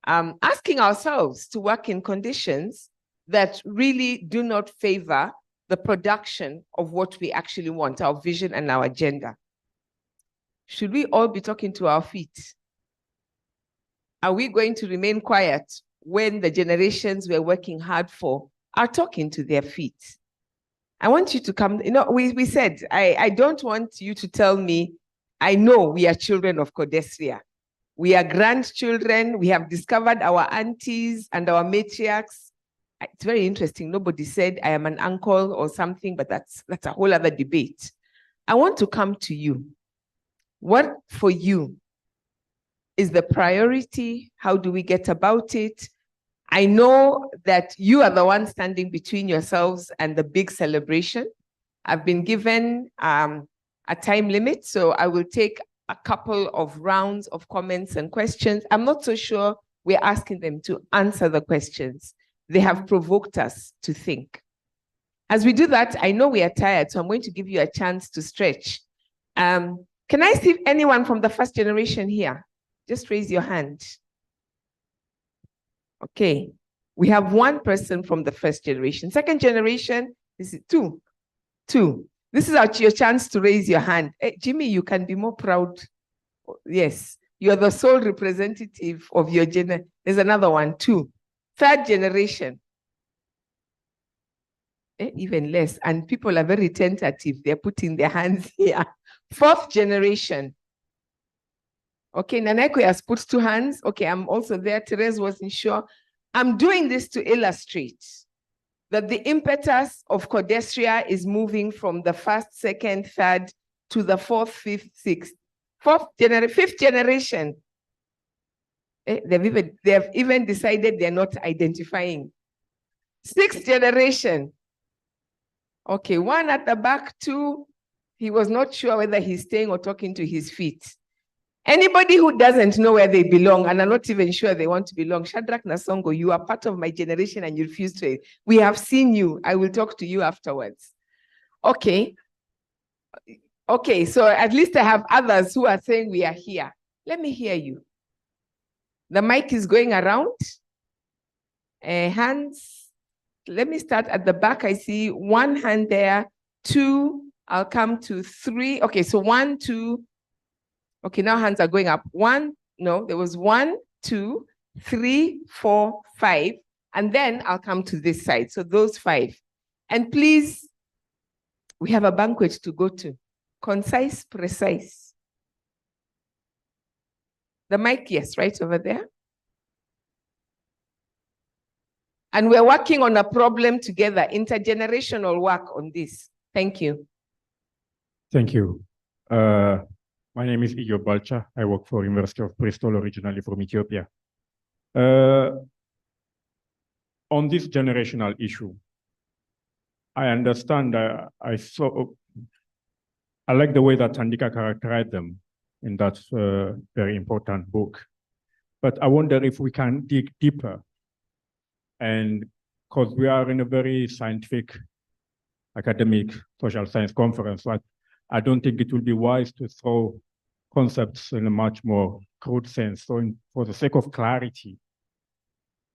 asking ourselves to work in conditions that really do not favor the production of what we actually want, our vision and our agenda. Should we all be talking to our feet? Are we going to remain quiet when the generations we're working hard for are talking to their feet? I want you to come, we said, I don't want you to tell me, I know we are children of CODESRIA. We are grandchildren, we have discovered our aunties and our matriarchs. It's very interesting. Nobody said I am an uncle or something, but that's a whole other debate. I want to come to you. What for you is the priority? How do we get about it? I know that you are the one standing between yourselves and the big celebration. I've been given a time limit, so I will take a couple of rounds of comments and questions. I'm not so sure we're asking them to answer the questions. They have provoked us to think. As we do that, I know we are tired, so I'm going to give you a chance to stretch. Can I see anyone from the first generation here? Just raise your hand. Okay, we have one person from the first generation. Second generation, this is two. This is your chance to raise your hand. Hey, Jimmy, you can be more proud. Yes, you are the sole representative of your generation. There's another one, two. Third generation, even less. And people are very tentative. They're putting their hands here. Fourth generation. Okay, Naneko has put 2 hands. Okay, I'm also there. Therese wasn't sure. I'm doing this to illustrate that the impetus of Codestria is moving from the first, second, third to the fourth, fifth, sixth, fifth generation. They have even decided they're not identifying. Sixth generation. Okay, one at the back, two, he was not sure whether he's staying or talking to his feet. Anybody who doesn't know where they belong and are not even sure they want to belong, Shadrach Nasongo, you are part of my generation and you refuse to. We have seen you. I will talk to you afterwards. Okay. Okay, so at least I have others who are saying we are here. Let me hear you. The mic is going around. Hands. Let me start at the back. I see one hand there, two. I'll come to three. Okay, so 1, 2. Okay, now hands are going up. 1, no, there was 1, 2, 3, 4, 5. And then I'll come to this side. So those 5. And please, we have a banquet to go to. Concise, precise. The mic, yes, right over there. And we're working on a problem together, intergenerational work on this. Thank you. Thank you. My name is Igor Balcha. I work for University of Bristol, originally from Ethiopia. On this generational issue, I understand, I like the way that Thandika characterized them in that very important book. But I wonder if we can dig deeper, and because we are in a very scientific, academic, social science conference, but I don't think it will be wise to throw concepts in a much more crude sense. So for the sake of clarity,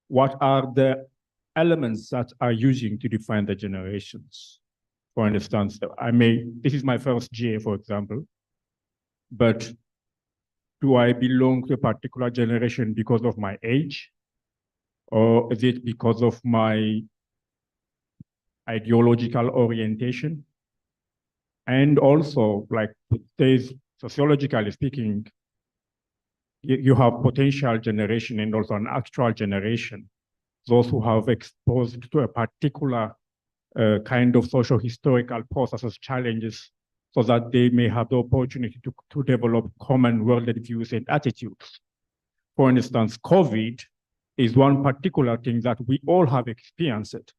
what are the elements that are using to define the generations? For instance, this is my first GA, for example, but do I belong to a particular generation because of my age? Or is it because of my ideological orientation? And also, like there's sociologically speaking, you have potential generation and also an actual generation. Those who have exposed to a particular kind of social historical processes, challenges, so that they may have the opportunity to develop common worldly views and attitudes. For instance, COVID is one particular thing that we all have experienced.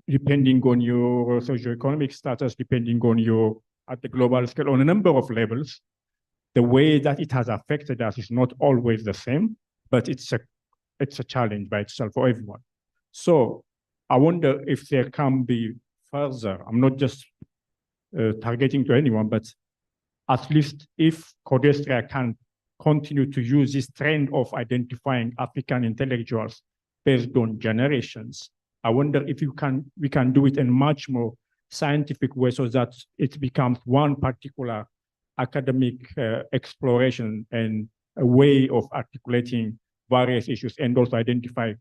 Depending on your socioeconomic status, depending on your, at the global scale, on a number of levels, the way that it has affected us is not always the same, but it's a challenge by itself for everyone. So I wonder if there can be further, I'm not just targeting to anyone, but at least if Codestria can continue to use this trend of identifying African intellectuals based on generations, I wonder if we can do it in much more scientific way so that it becomes one particular academic exploration and a way of articulating various issues and also identify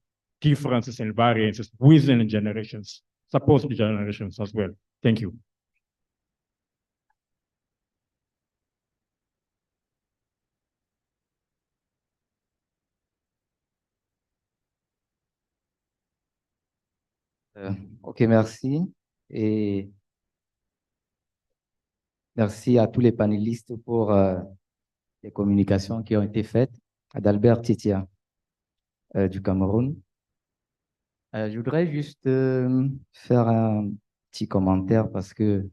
differences and variances within generations, supposed generations as well. Thank you. Ok, merci. Et merci à tous les panélistes pour les communications qui ont été faites. Adalbert Titia du Cameroun. Je voudrais juste faire un petit commentaire parce que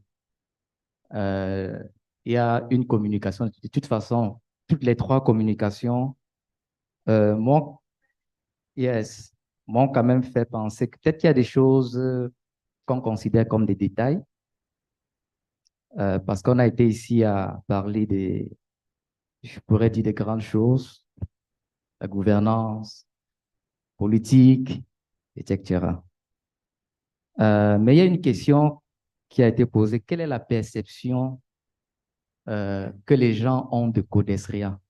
il y a une communication. De toute façon, toutes les 3 communications m'ont quand même fait penser que peut-être qu'il y a des choses qu'on considère comme des détails, parce qu'on a été ici à parler je pourrais dire des grandes choses, la gouvernance, politique, etc. Mais il y a une question qui a été posée. Quelle est la perception que les gens ont de Codestria?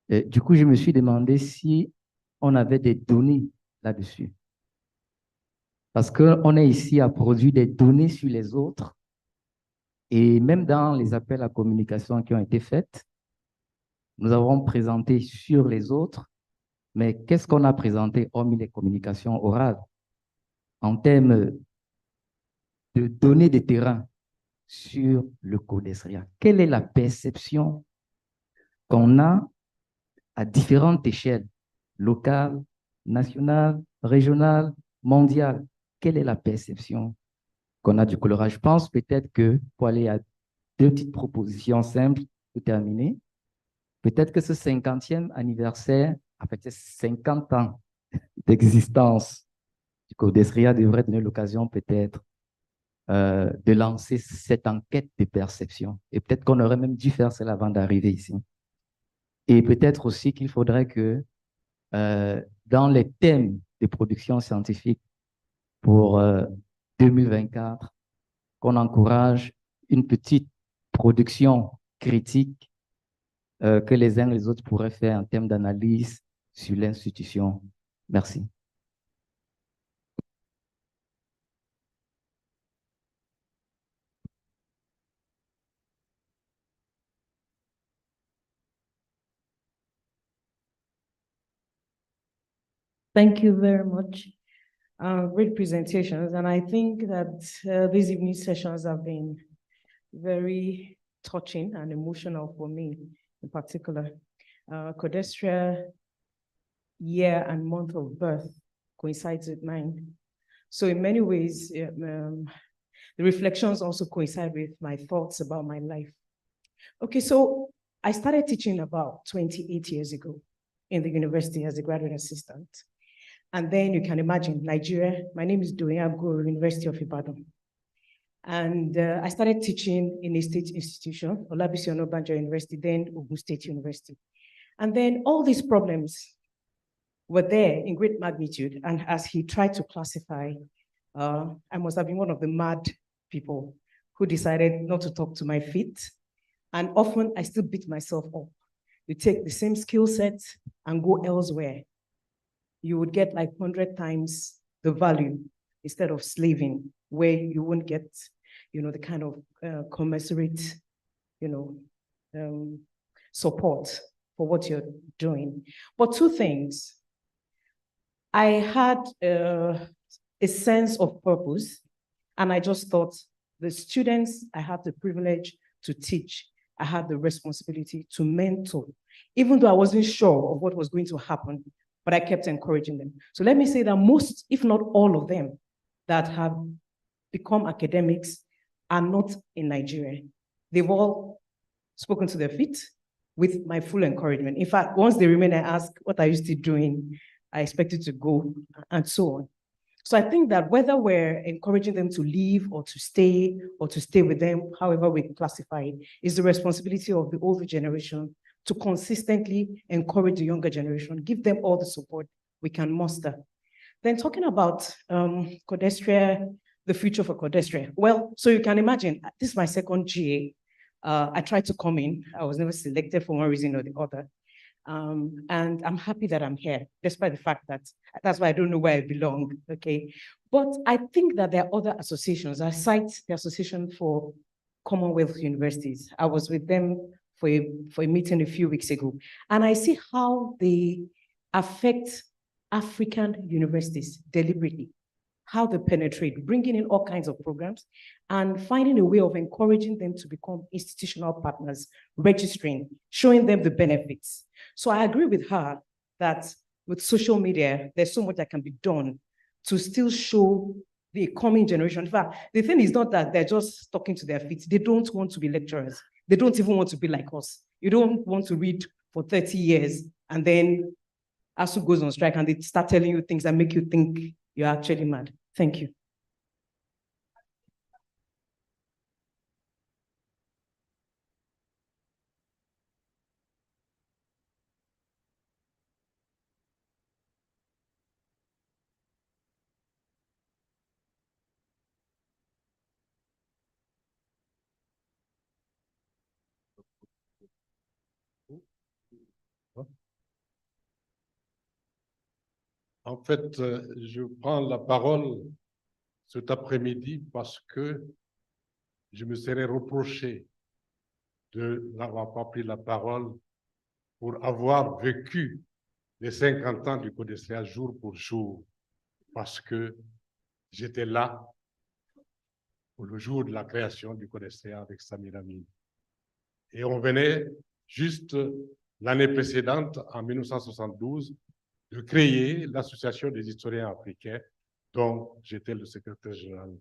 Du coup, je me suis demandé si on avait des données là-dessus. Parce qu'on est ici à produire des données sur les autres. Et même dans les appels à communication qui ont été faits, nous avons présenté sur les autres, mais qu'est-ce qu'on a présenté hormis les communications orales? en termes de données de terrain sur le CODESRIA? Quelle est la perception qu'on a à différentes échelles, locales, nationales, régionales, mondiales? Quelle est la perception qu'on a du colorage? Je pense peut-être que, pour aller à deux petites propositions simples pour terminer, peut-être que ce 50e anniversaire, en fait, 50 ans d'existence du CODESRIA devrait donner l'occasion peut-être de lancer cette enquête de perception. Et peut-être qu'on aurait même dû faire cela avant d'arriver ici. Et peut-être aussi qu'il faudrait que dans les thèmes de production scientifique pour 2024, qu'on encourage une petite production critique que les uns et les autres pourraient faire en termes d'analyse sur l'institution. Merci. Thank you very much. Great presentations. And I think that these evening sessions have been very touching and emotional for me in particular. CODESRIA year and month of birth coincides with mine. So in many ways, the reflections also coincide with my thoughts about my life. Okay, so I started teaching about 28 years ago in the university as a graduate assistant. And then you can imagine Nigeria. My name is Doyin Aguru, University of Ibadan. And I started teaching in a state institution, Olabisi Onabanjo University, then Ogun State University. And then all these problems were there in great magnitude. And as he tried to classify, I must have been one of the mad people who decided not to talk to my feet. And often I still beat myself up. You take the same skill set and go elsewhere. You would get like 100 times the value instead of slaving, where you won't get, the kind of commensurate, support for what you're doing. But two things. I had a sense of purpose, and I just thought the students I had the privilege to teach, I had the responsibility to mentor, even though I wasn't sure of what was going to happen, but I kept encouraging them. So let me say that most, if not all of them, that have become academics are not in Nigeria. They've all spoken to their feet with my full encouragement. In fact, once they remain, I ask, what are you still doing? I expect you to go, and so on. So I think that whether we're encouraging them to leave or to stay with them, however we classify it, is the responsibility of the older generation to consistently encourage the younger generation, give them all the support we can muster. Then talking about CODESRIA, the future for CODESRIA. Well, so you can imagine, this is my second GA. I tried to come in. I was never selected for one reason or the other. And I'm happy that I'm here, despite the fact that that's why I don't know where I belong, okay? But I think that there are other associations. I cite the Association for Commonwealth Universities. I was with them for a meeting a few weeks ago, and I see how they affect African universities deliberately, how they penetrate, bringing in all kinds of programs and finding a way of encouraging them to become institutional partners, registering, showing them the benefits. So I agree with her that with social media, there's so much that can be done to still show the coming generation. In fact, the thing is not that they're just talking to their feet. They don't want to be lecturers. They don't even want to be like us. You don't want to read for 30 years and then ASU goes on strike and they start telling you things that make you think you're actually mad. Thank you. En fait, je prends la parole cet après-midi parce que je me serais reproché de n'avoir pas pris la parole pour avoir vécu les 50 ans du CODESRIA jour pour jour, parce que j'étais là pour le jour de la création du Codestria avec Samir Amin. Et on venait juste l'année précédente, en 1972, de créer l'Association des historiens africains, dont j'étais le secrétaire général.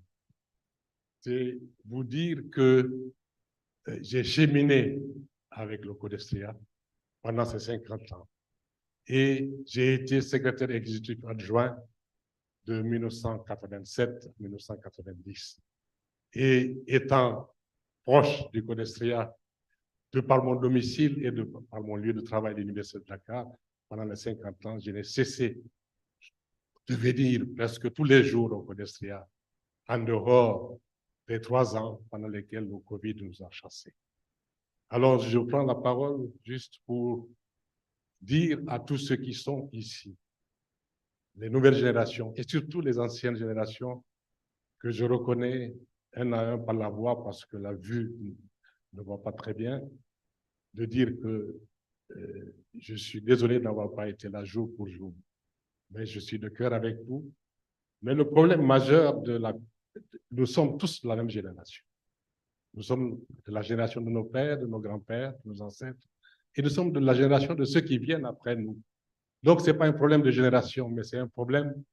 C'est vous dire que j'ai cheminé avec le Codestria pendant ces 50 ans. Et j'ai été secrétaire exécutif adjoint de 1987 à 1990. Et étant proche du Codestria, de par mon domicile et par mon lieu de travail à l'Université de Dakar, pendant les 50 ans, je n'ai cessé de venir presque tous les jours au Codestria, en dehors des 3 ans pendant lesquels le Covid nous a chassés. Alors, je prends la parole juste pour dire à tous ceux qui sont ici, les nouvelles générations et surtout les anciennes générations, que je reconnais un à un par la voix parce que la vue ne va pas très bien, de dire que je suis désolé d'avoir pas été là jour pour jour, mais je suis de cœur avec vous. Mais le problème majeur nous sommes tous de la même génération. Nous sommes de la génération de nos pères, de nos grands-pères, de nos ancêtres, et nous sommes de la génération de ceux qui viennent après nous. Donc, ce n'est pas un problème de génération, mais c'est un problème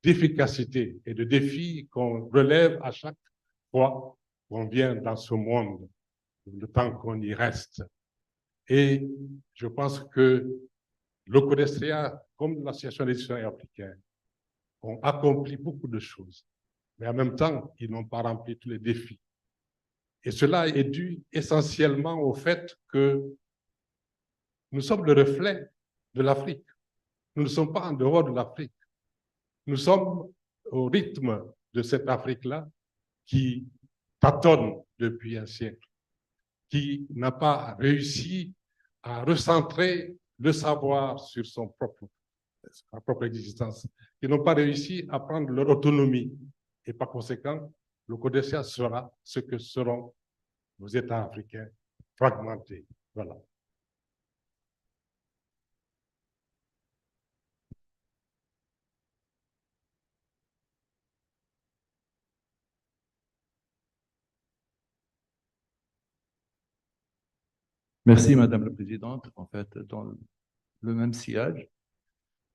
d'efficacité et de défi qu'on relève à chaque fois qu'on vient dans ce monde, le temps qu'on y reste. Et je pense que le Codestria, comme l'Association des historiens africains, ont accompli beaucoup de choses, mais en même temps, ils n'ont pas rempli tous les défis. Et cela est dû essentiellement au fait que nous sommes le reflet de l'Afrique. Nous ne sommes pas en dehors de l'Afrique. Nous sommes au rythme de cette Afrique-là qui tâtonne depuis un siècle, qui n'a pas réussi à recentrer le savoir sur sa propre existence, qui n'ont pas réussi à prendre leur autonomie. Et par conséquent, le Codestria sera ce que seront nos États africains fragmentés. Voilà. Merci, Madame la Présidente. En fait, dans le même sillage,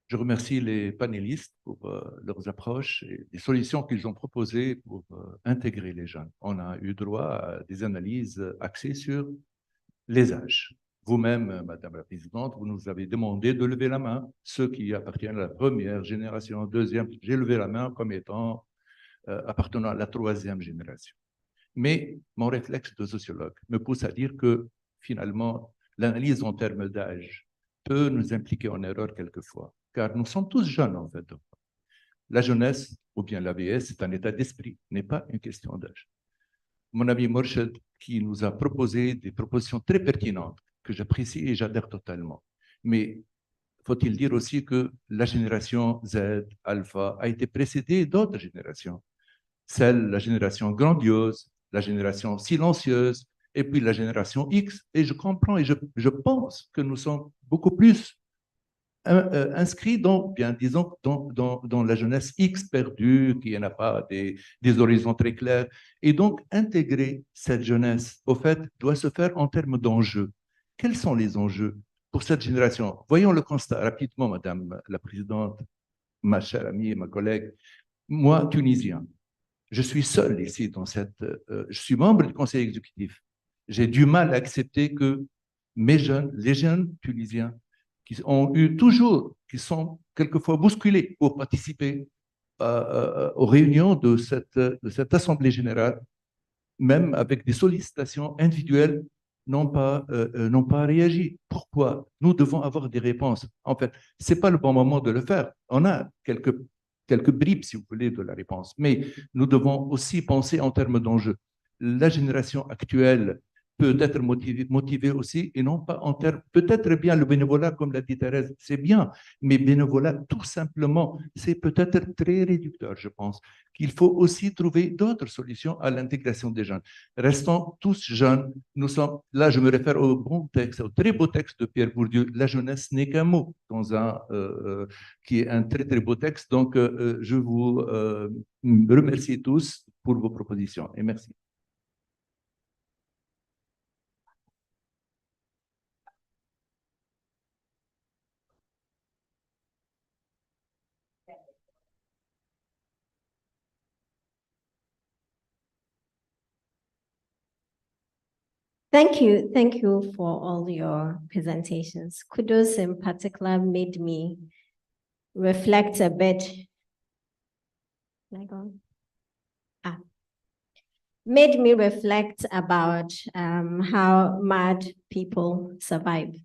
je remercie les panélistes pour leurs approches et les solutions qu'ils ont proposées pour intégrer les jeunes. On a eu droit à des analyses axées sur les âges. Vous-même, Madame la Présidente, vous nous avez demandé de lever la main, ceux qui appartiennent à la première génération, deuxième. J'ai levé la main comme étant appartenant à la troisième génération. Mais mon réflexe de sociologue me pousse à dire que finalement, l'analyse en termes d'âge peut nous impliquer en erreur quelquefois, car nous sommes tous jeunes en fait. La jeunesse, ou bien l'AVS, c'est un état d'esprit, n'est pas une question d'âge. Mon ami Morshed, qui nous a proposé des propositions très pertinentes, que j'apprécie et j'adhère totalement. Mais faut-il dire aussi que la génération Z, Alpha, a été précédée d'autres générations. La génération grandiose, la génération silencieuse, et puis la génération X. Et je comprends et je pense que nous sommes beaucoup plus inscrits dans la jeunesse X perdue, qui n'a pas des horizons très clairs. Et donc, intégrer cette jeunesse, au fait, doit se faire en termes d'enjeux. Quels sont les enjeux pour cette génération? Voyons le constat rapidement, Madame la Présidente, ma chère amie et ma collègue. Moi, Tunisien, je suis seul ici dans je suis membre du conseil exécutif. J'ai du mal à accepter que les jeunes Tunisiens, qui sont quelquefois bousculés pour participer aux réunions de cette Assemblée générale, même avec des sollicitations individuelles, n'ont pas réagi. Pourquoi? Nous devons avoir des réponses. En fait, ce n'est pas le bon moment de le faire. On a quelques bribes, si vous voulez, de la réponse. Mais nous devons aussi penser en termes d'enjeux. La génération actuelle peut être motivé aussi, et non pas en termes, peut-être bien le bénévolat, comme l'a dit Thérèse, c'est bien, mais bénévolat, tout simplement, c'est peut-être très réducteur, je pense, qu'il faut aussi trouver d'autres solutions à l'intégration des jeunes. Restons tous jeunes, nous sommes, là je me réfère au bon texte, au très beau texte de Pierre Bourdieu, la jeunesse n'est qu'un mot, qui est un très très beau texte, donc je vous remercie tous pour vos propositions, et merci. Thank you. Thank you for all your presentations. Kudos in particular made me reflect a bit. Can I go on? Made me reflect about how mad people survive.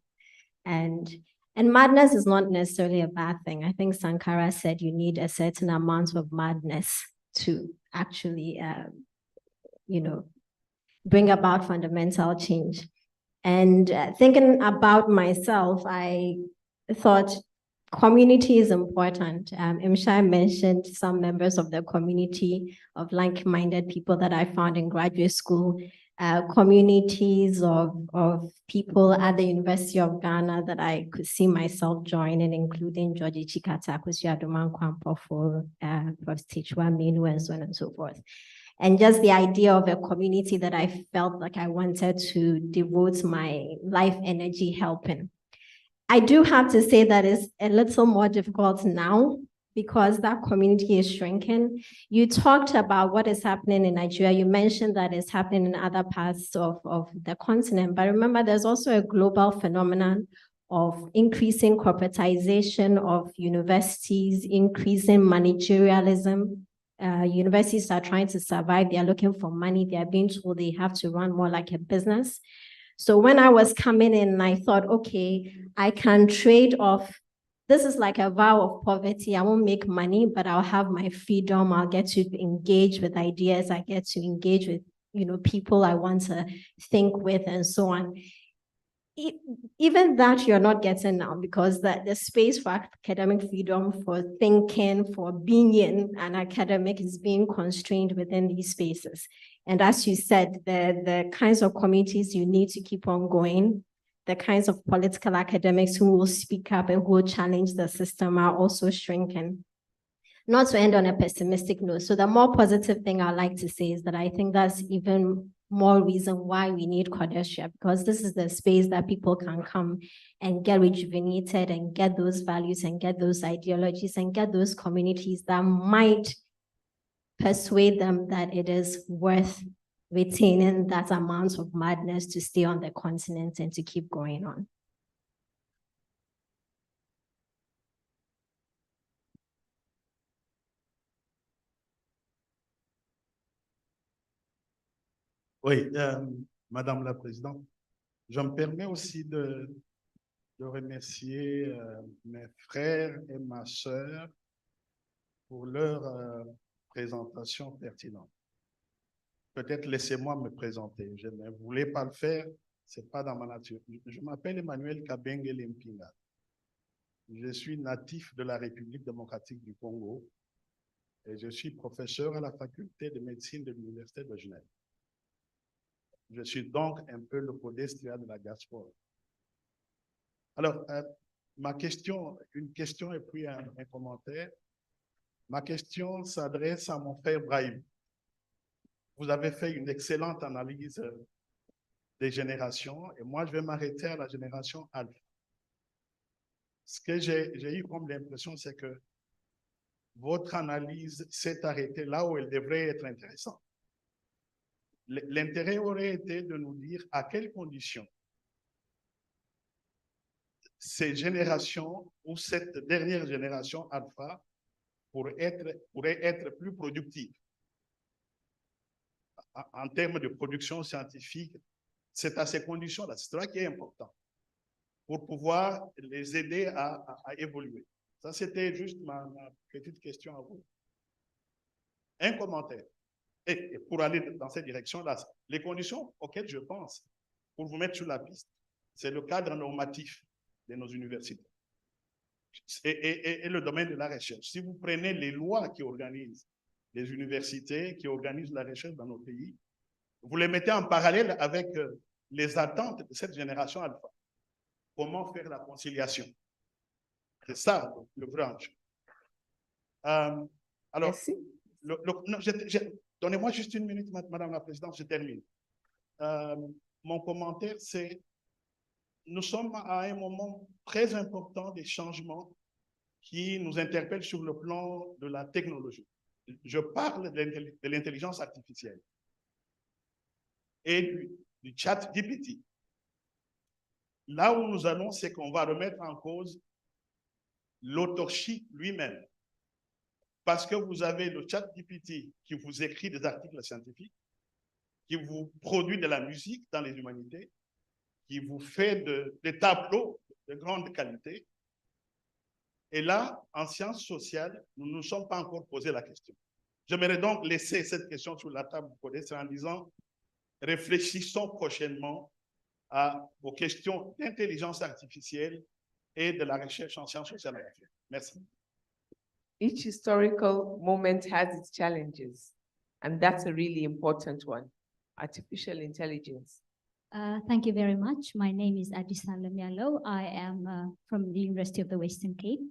And madness is not necessarily a bad thing. I think Sankara said you need a certain amount of madness to actually, bring about fundamental change. And thinking about myself, I thought community is important. Imshai mentioned some members of the community of like-minded people that I found in graduate school, communities of people at the University of Ghana that I could see myself joining, including Georgie Chikata, Kusiaduman Kwampofo, Prof. Tichwa Minu, and so on and so forth. And just the idea of a community that I felt like I wanted to devote my life energy helping. I do have to say that it's a little more difficult now because that community is shrinking. You talked about what is happening in Nigeria. You mentioned that it's happening in other parts of the continent. But remember, there's also a global phenomenon of increasing corporatization of universities, increasing managerialism. Universities are trying to survive. They are looking for money. They are being told they have to run more like a business. So when I was coming in, I thought, okay, I can trade off. This is like a vow of poverty. I won't make money, but I'll have my freedom. I'll get to engage with ideas. I get to engage with, people I want to think with and so on. Even that you're not getting now because the space for academic freedom, for thinking, for being an academic is being constrained within these spaces. And as you said, the kinds of communities you need to keep on going, the kinds of political academics who will speak up and who will challenge the system are also shrinking. Not to end on a pessimistic note. So the more positive thing I'd like to say is that I think that's even more reason why we need Codestria, because this is the space that people can come and get rejuvenated and get those values and get those ideologies and get those communities that might persuade them that it is worth retaining that amount of madness to stay on the continent and to keep going on. Oui, Madame la Présidente, je me permets aussi de remercier mes frères et ma sœur pour leur présentation pertinente. Peut-être laissez-moi me présenter. Je ne voulais pas le faire, ce n'est pas dans ma nature. Je m'appelle Emmanuel Kabenge Lempinga. Je suis natif de la République démocratique du Congo et je suis professeur à la faculté de médecine de l'Université de Genève. Je suis donc un peu le Codestria de la diaspora. Alors, une question et puis un commentaire. Ma question s'adresse à mon frère Brahim. Vous avez fait une excellente analyse des générations et moi, je vais m'arrêter à la génération alpha. Ce que j'ai eu comme l'impression, c'est que votre analyse s'est arrêtée là où elle devrait être intéressante. L'intérêt aurait été de nous dire à quelles conditions ces générations ou cette dernière génération alpha pourrait être plus productive. En termes de production scientifique, c'est à ces conditions-là, c'est cela qui est important pour pouvoir les aider à évoluer. Ça, c'était juste ma petite question à vous. Un commentaire. Et pour aller dans cette direction-là, les conditions auxquelles je pense, pour vous mettre sur la piste, c'est le cadre normatif de nos universités et le domaine de la recherche. Si vous prenez les lois qui organisent les universités, qui organisent la recherche dans nos pays, vous les mettez en parallèle avec les attentes de cette génération alpha. Comment faire la conciliation? C'est ça le vrai enjeu. Alors, Merci. Donnez-moi juste une minute, Madame la Présidente, je termine. Mon commentaire, c'est nous sommes à un moment très important des changements qui nous interpellent sur le plan de la technologie. Je parle de l'intelligence artificielle et du chat GPT. Là où nous allons, c'est qu'on va remettre en cause l'authorship lui-même. Parce que vous avez le chat GPT qui vous écrit des articles scientifiques, qui vous produit de la musique dans les humanités, qui vous fait des tableaux de grande qualité. Et là, en sciences sociales, nous ne nous sommes pas encore posé la question. J'aimerais donc laisser cette question sur la table en disant, réfléchissons prochainement aux questions d'intelligence artificielle et de la recherche en sciences sociales. Merci. Each historical moment has its challenges, and that's a really important one. Artificial intelligence. Thank you very much. My name is Adisa Lemialo. I am from the University of the Western Cape.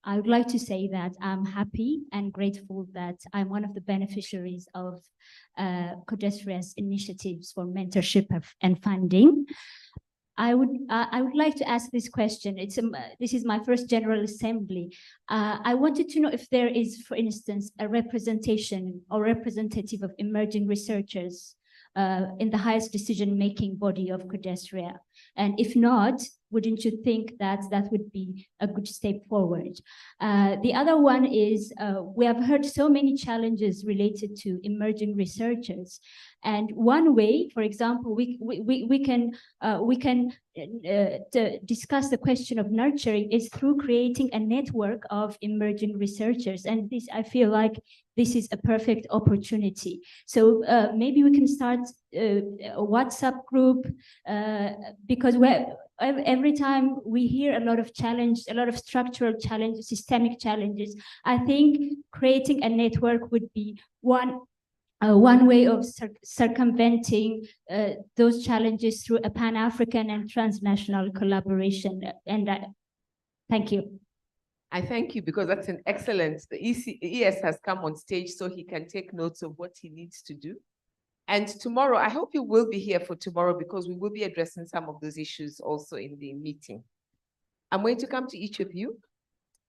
I would like to say that I'm happy and grateful that I'm one of the beneficiaries of CODESRIA's initiatives for mentorship and funding. I would like to ask this question. This is my first General Assembly. I wanted to know if there is, for instance, a representation or representative of emerging researchers in the highest decision-making body of CODESRIA. And if not, wouldn't you think that that would be a good step forward? The other one is, we have heard so many challenges related to emerging researchers. And one way, for example, we can discuss the question of nurturing is through creating a network of emerging researchers. And this, I feel like this is a perfect opportunity. So maybe we can start a WhatsApp group because every time we hear a lot of challenge, a lot of structural challenges, systemic challenges, I think creating a network would be one way of circumventing those challenges through a Pan-African and transnational collaboration. And thank you. I thank you because that's an excellent, the ES has come on stage so he can take notes of what he needs to do. And tomorrow, I hope you will be here for tomorrow because we will be addressing some of those issues also in the meeting. I'm going to come to each of you.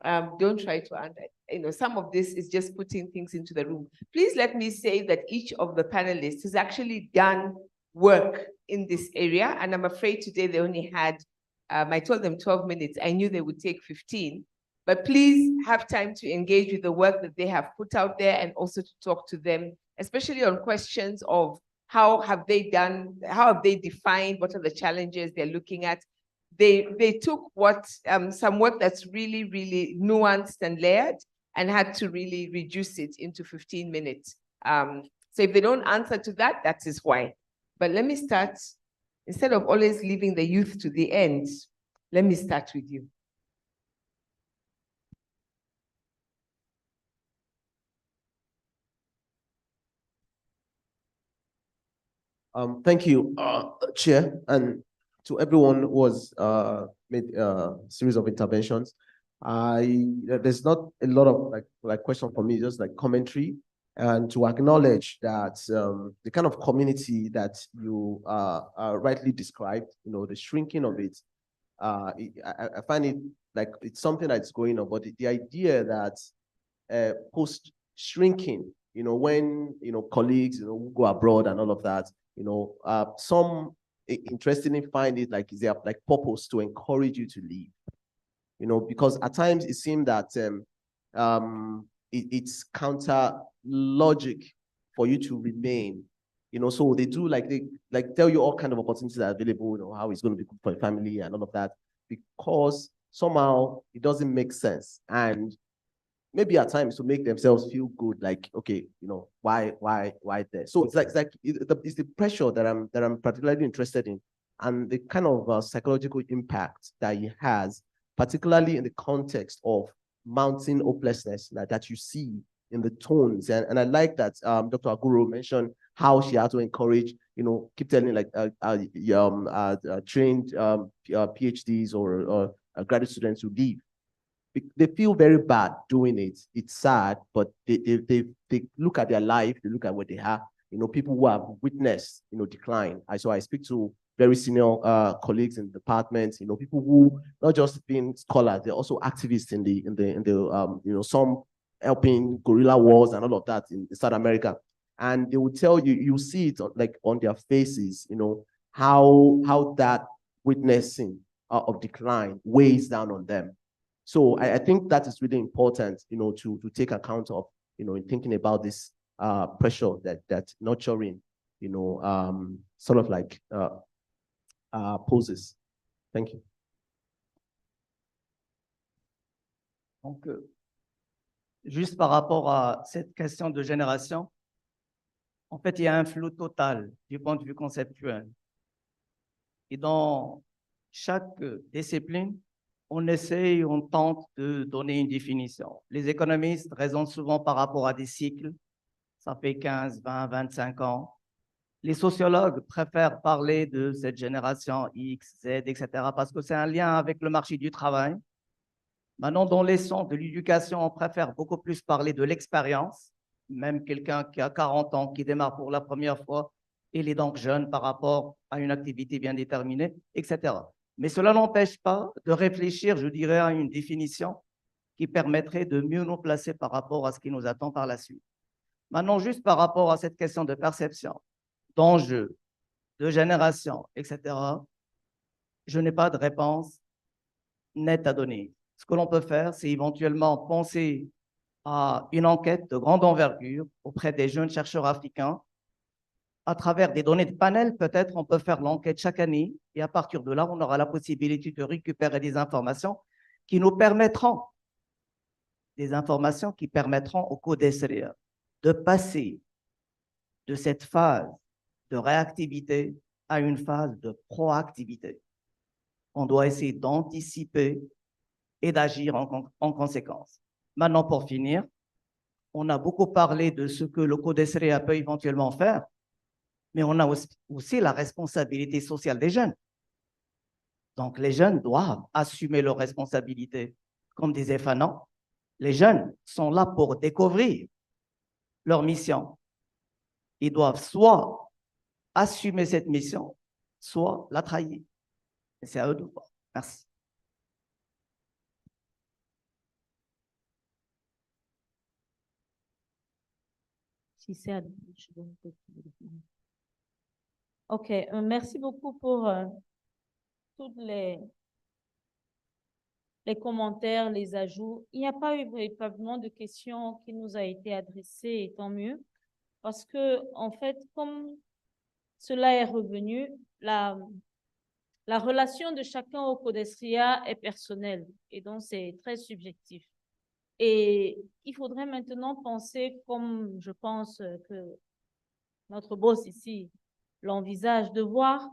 Don't try to, some of this is just putting things into the room. Please let me say that each of the panelists has actually done work in this area. And I'm afraid today they only had, I told them 12 minutes. I knew they would take 15. But please have time to engage with the work that they have put out there and also to talk to them, especially on questions of how have they defined, what are the challenges they're looking at. They took some work that's really, really nuanced and layered and had to really reduce it into 15 minutes. So if they don't answer to that, that is why. But let me start, instead of always leaving the youth to the end, let me start with you. Thank you, Chair, and to everyone who has made a series of interventions. There's not a lot of like question for me, just like commentary, and to acknowledge that the kind of community that you rightly described, the shrinking of it, I find it like it's something that's going on, but the idea that post shrinking, when colleagues who go abroad and all of that, some interestingly find it like is there like purpose to encourage you to leave, because at times it seems that it's counter logic for you to remain, so they do they tell you all kind of opportunities that are available, how it's going to be good for your family and all of that, because somehow it doesn't make sense. And maybe at times to make themselves feel good, like, okay, why there? So it's like it's the pressure that I'm particularly interested in and the kind of psychological impact that it has, particularly in the context of mounting hopelessness that you see in the tones. And I like that Dr. Aguro mentioned how she had to encourage, keep telling like trained PhDs or graduate students to leave. They feel very bad doing it. It's sad, but they look at their life, they look at what they have. People who have witnessed, decline. So I speak to very senior colleagues in the department. People who not just being scholars, they're also activists in the some helping guerrilla wars and all of that in South America. And they will tell you, you see it on their faces, how that witnessing of decline weighs down on them. So I think that is really important, to take account of, in thinking about this pressure that nurturing, sort of like poses. Thank you. Donc, juste par rapport à cette question de génération, en fait, il y a un flou total du point de vue conceptuel. Et dans chaque discipline, on essaye, on tente de donner une définition. Les économistes raisonnent souvent par rapport à des cycles. Ça fait 15, 20, 25 ans. Les sociologues préfèrent parler de cette génération X, Z, etc. parce que c'est un lien avec le marché du travail. Maintenant, dans les sons de l'éducation, on préfère beaucoup plus parler de l'expérience. Même quelqu'un qui a 40 ans, qui démarre pour la première fois, il est donc jeune par rapport à une activité bien déterminée, etc. Mais cela n'empêche pas de réfléchir, je dirais, à une définition qui permettrait de mieux nous placer par rapport à ce qui nous attend par la suite. Maintenant, juste par rapport à cette question de perception, d'enjeu, de génération, etc., je n'ai pas de réponse nette à donner. Ce que l'on peut faire, c'est éventuellement penser à une enquête de grande envergure auprès des jeunes chercheurs africains. À travers des données de panel, peut-être on peut faire l'enquête chaque année et à partir de là, on aura la possibilité de récupérer des informations qui nous permettront, au CODESRIA de passer de cette phase de réactivité à une phase de proactivité. On doit essayer d'anticiper et d'agir en conséquence. Maintenant, pour finir, on a beaucoup parlé de ce que le CODESRIA peut éventuellement faire, mais on a aussi la responsabilité sociale des jeunes. Donc, les jeunes doivent assumer leurs responsabilités. Comme disait Fanon, les jeunes sont là pour découvrir leur mission. Ils doivent soit assumer cette mission, soit la trahir. Et c'est à eux de voir. Merci. Si c'est OK, merci beaucoup pour tous les commentaires, les ajouts. Il n'y a pas eu véritablement de questions qui nous a été adressées, et tant mieux, parce que, en fait, comme cela est revenu, la relation de chacun au CODESRIA est personnelle, et donc c'est très subjectif. Et il faudrait maintenant penser, comme je pense que notre boss ici l'envisage, de voir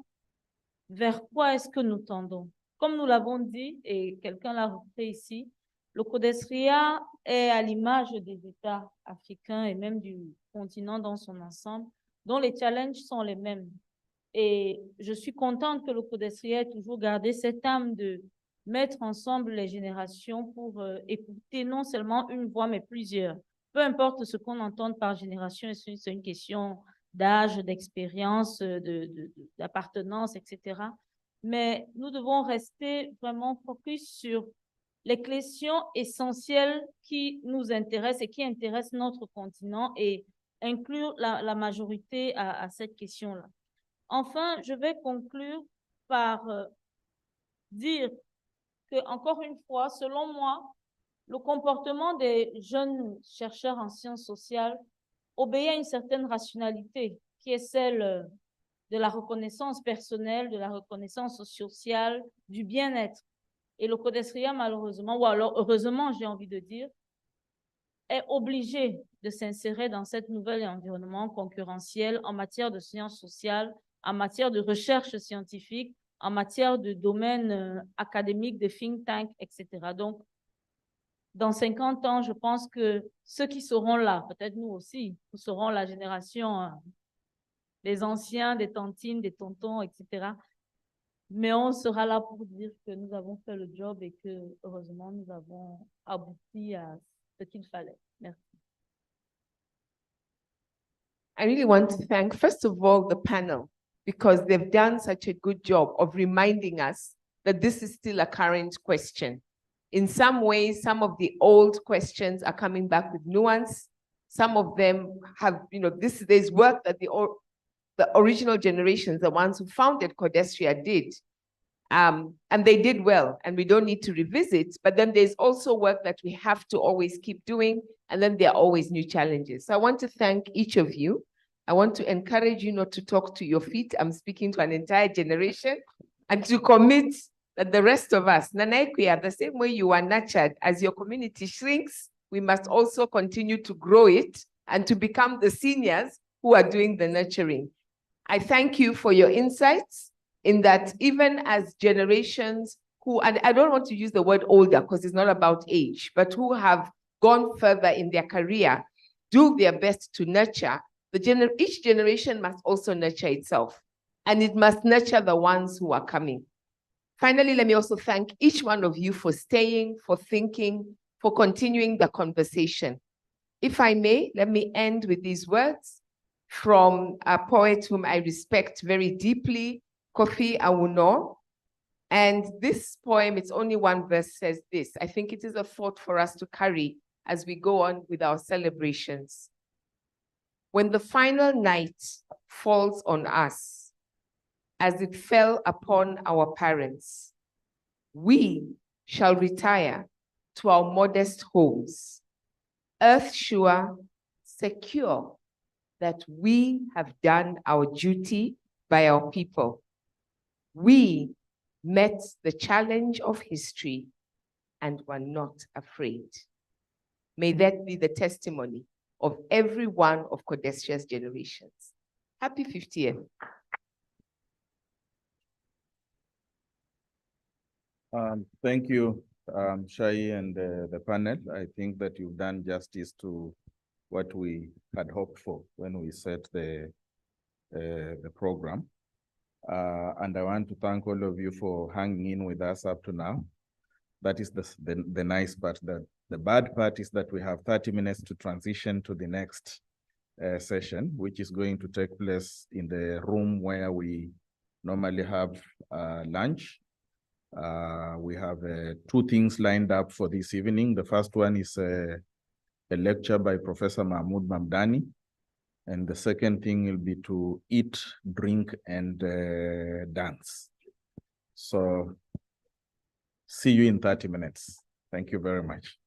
vers quoi est-ce que nous tendons. Comme nous l'avons dit, et quelqu'un l'a repris ici, le CODESRIA est à l'image des États africains et même du continent dans son ensemble, dont les challenges sont les mêmes. Et je suis contente que le CODESRIA ait toujours gardé cette âme de mettre ensemble les générations pour écouter non seulement une voix, mais plusieurs. Peu importe ce qu'on entend par génération, c'est une question d'âge, d'expérience, d'appartenance, etc. Mais nous devons rester vraiment focus sur les questions essentielles qui nous intéressent et qui intéressent notre continent et inclure la majorité à cette question-là. Enfin, je vais conclure par dire que, encore une fois, selon moi, le comportement des jeunes chercheurs en sciences sociales obéit à une certaine rationalité, qui est celle de la reconnaissance personnelle, de la reconnaissance sociale, du bien-être. Et le CODESRIA, malheureusement, ou alors heureusement, j'ai envie de dire, est obligé de s'insérer dans cet nouvel environnement concurrentiel en matière de sciences sociales, en matière de recherche scientifique, en matière de domaine académique, de think tank, etc. Donc, dans 50 ans, je pense que ceux qui seront là, peut-être nous aussi, nous serons la génération des anciens, des tantines, des tontons, etc. Mais on sera là pour dire que nous avons fait le job et que, heureusement, nous avons abouti à ce qu'il fallait. Merci. I really want to thank, first of all, the panel, because they've done such a good job of reminding us that this is still a current question. In some ways, some of the old questions are coming back with nuance. Some of them have, there's work that the original generations, the ones who founded Codestria, did. And they did well, and we don't need to revisit, but then there's also work that we have to always keep doing, and then there are always new challenges. So I want to thank each of you. I want to encourage you not to talk to your feet. I'm speaking to an entire generation, and to commit that the rest of us, Nanaikuya, the same way you are nurtured, as your community shrinks, we must also continue to grow it and to become the seniors who are doing the nurturing. I thank you for your insights in that even as generations who, and I don't want to use the word older because it's not about age, but who have gone further in their career, do their best to nurture, each generation must also nurture itself, and it must nurture the ones who are coming. Finally, let me also thank each one of you for staying, for thinking, for continuing the conversation. If I may, let me end with these words from a poet whom I respect very deeply, Kofi Awuno. And this poem, it's only one verse, says this. I think it is a thought for us to carry as we go on with our celebrations. When the final night falls on us, as it fell upon our parents, we shall retire to our modest homes, earth-sure, secure that we have done our duty by our people. We met the challenge of history and were not afraid. May that be the testimony of every one of Codestria's generations. Happy 50th. Thank you, Shai and the panel. I think that you've done justice to what we had hoped for when we set the program. And I want to thank all of you for hanging in with us up to now. That is the nice part. The bad part is that we have 30 minutes to transition to the next session, which is going to take place in the room where we normally have lunch. We have two things lined up for this evening. The first one is a lecture by Professor Mahmoud Mamdani. And the second thing will be to eat, drink, and dance. So see you in 30 minutes. Thank you very much.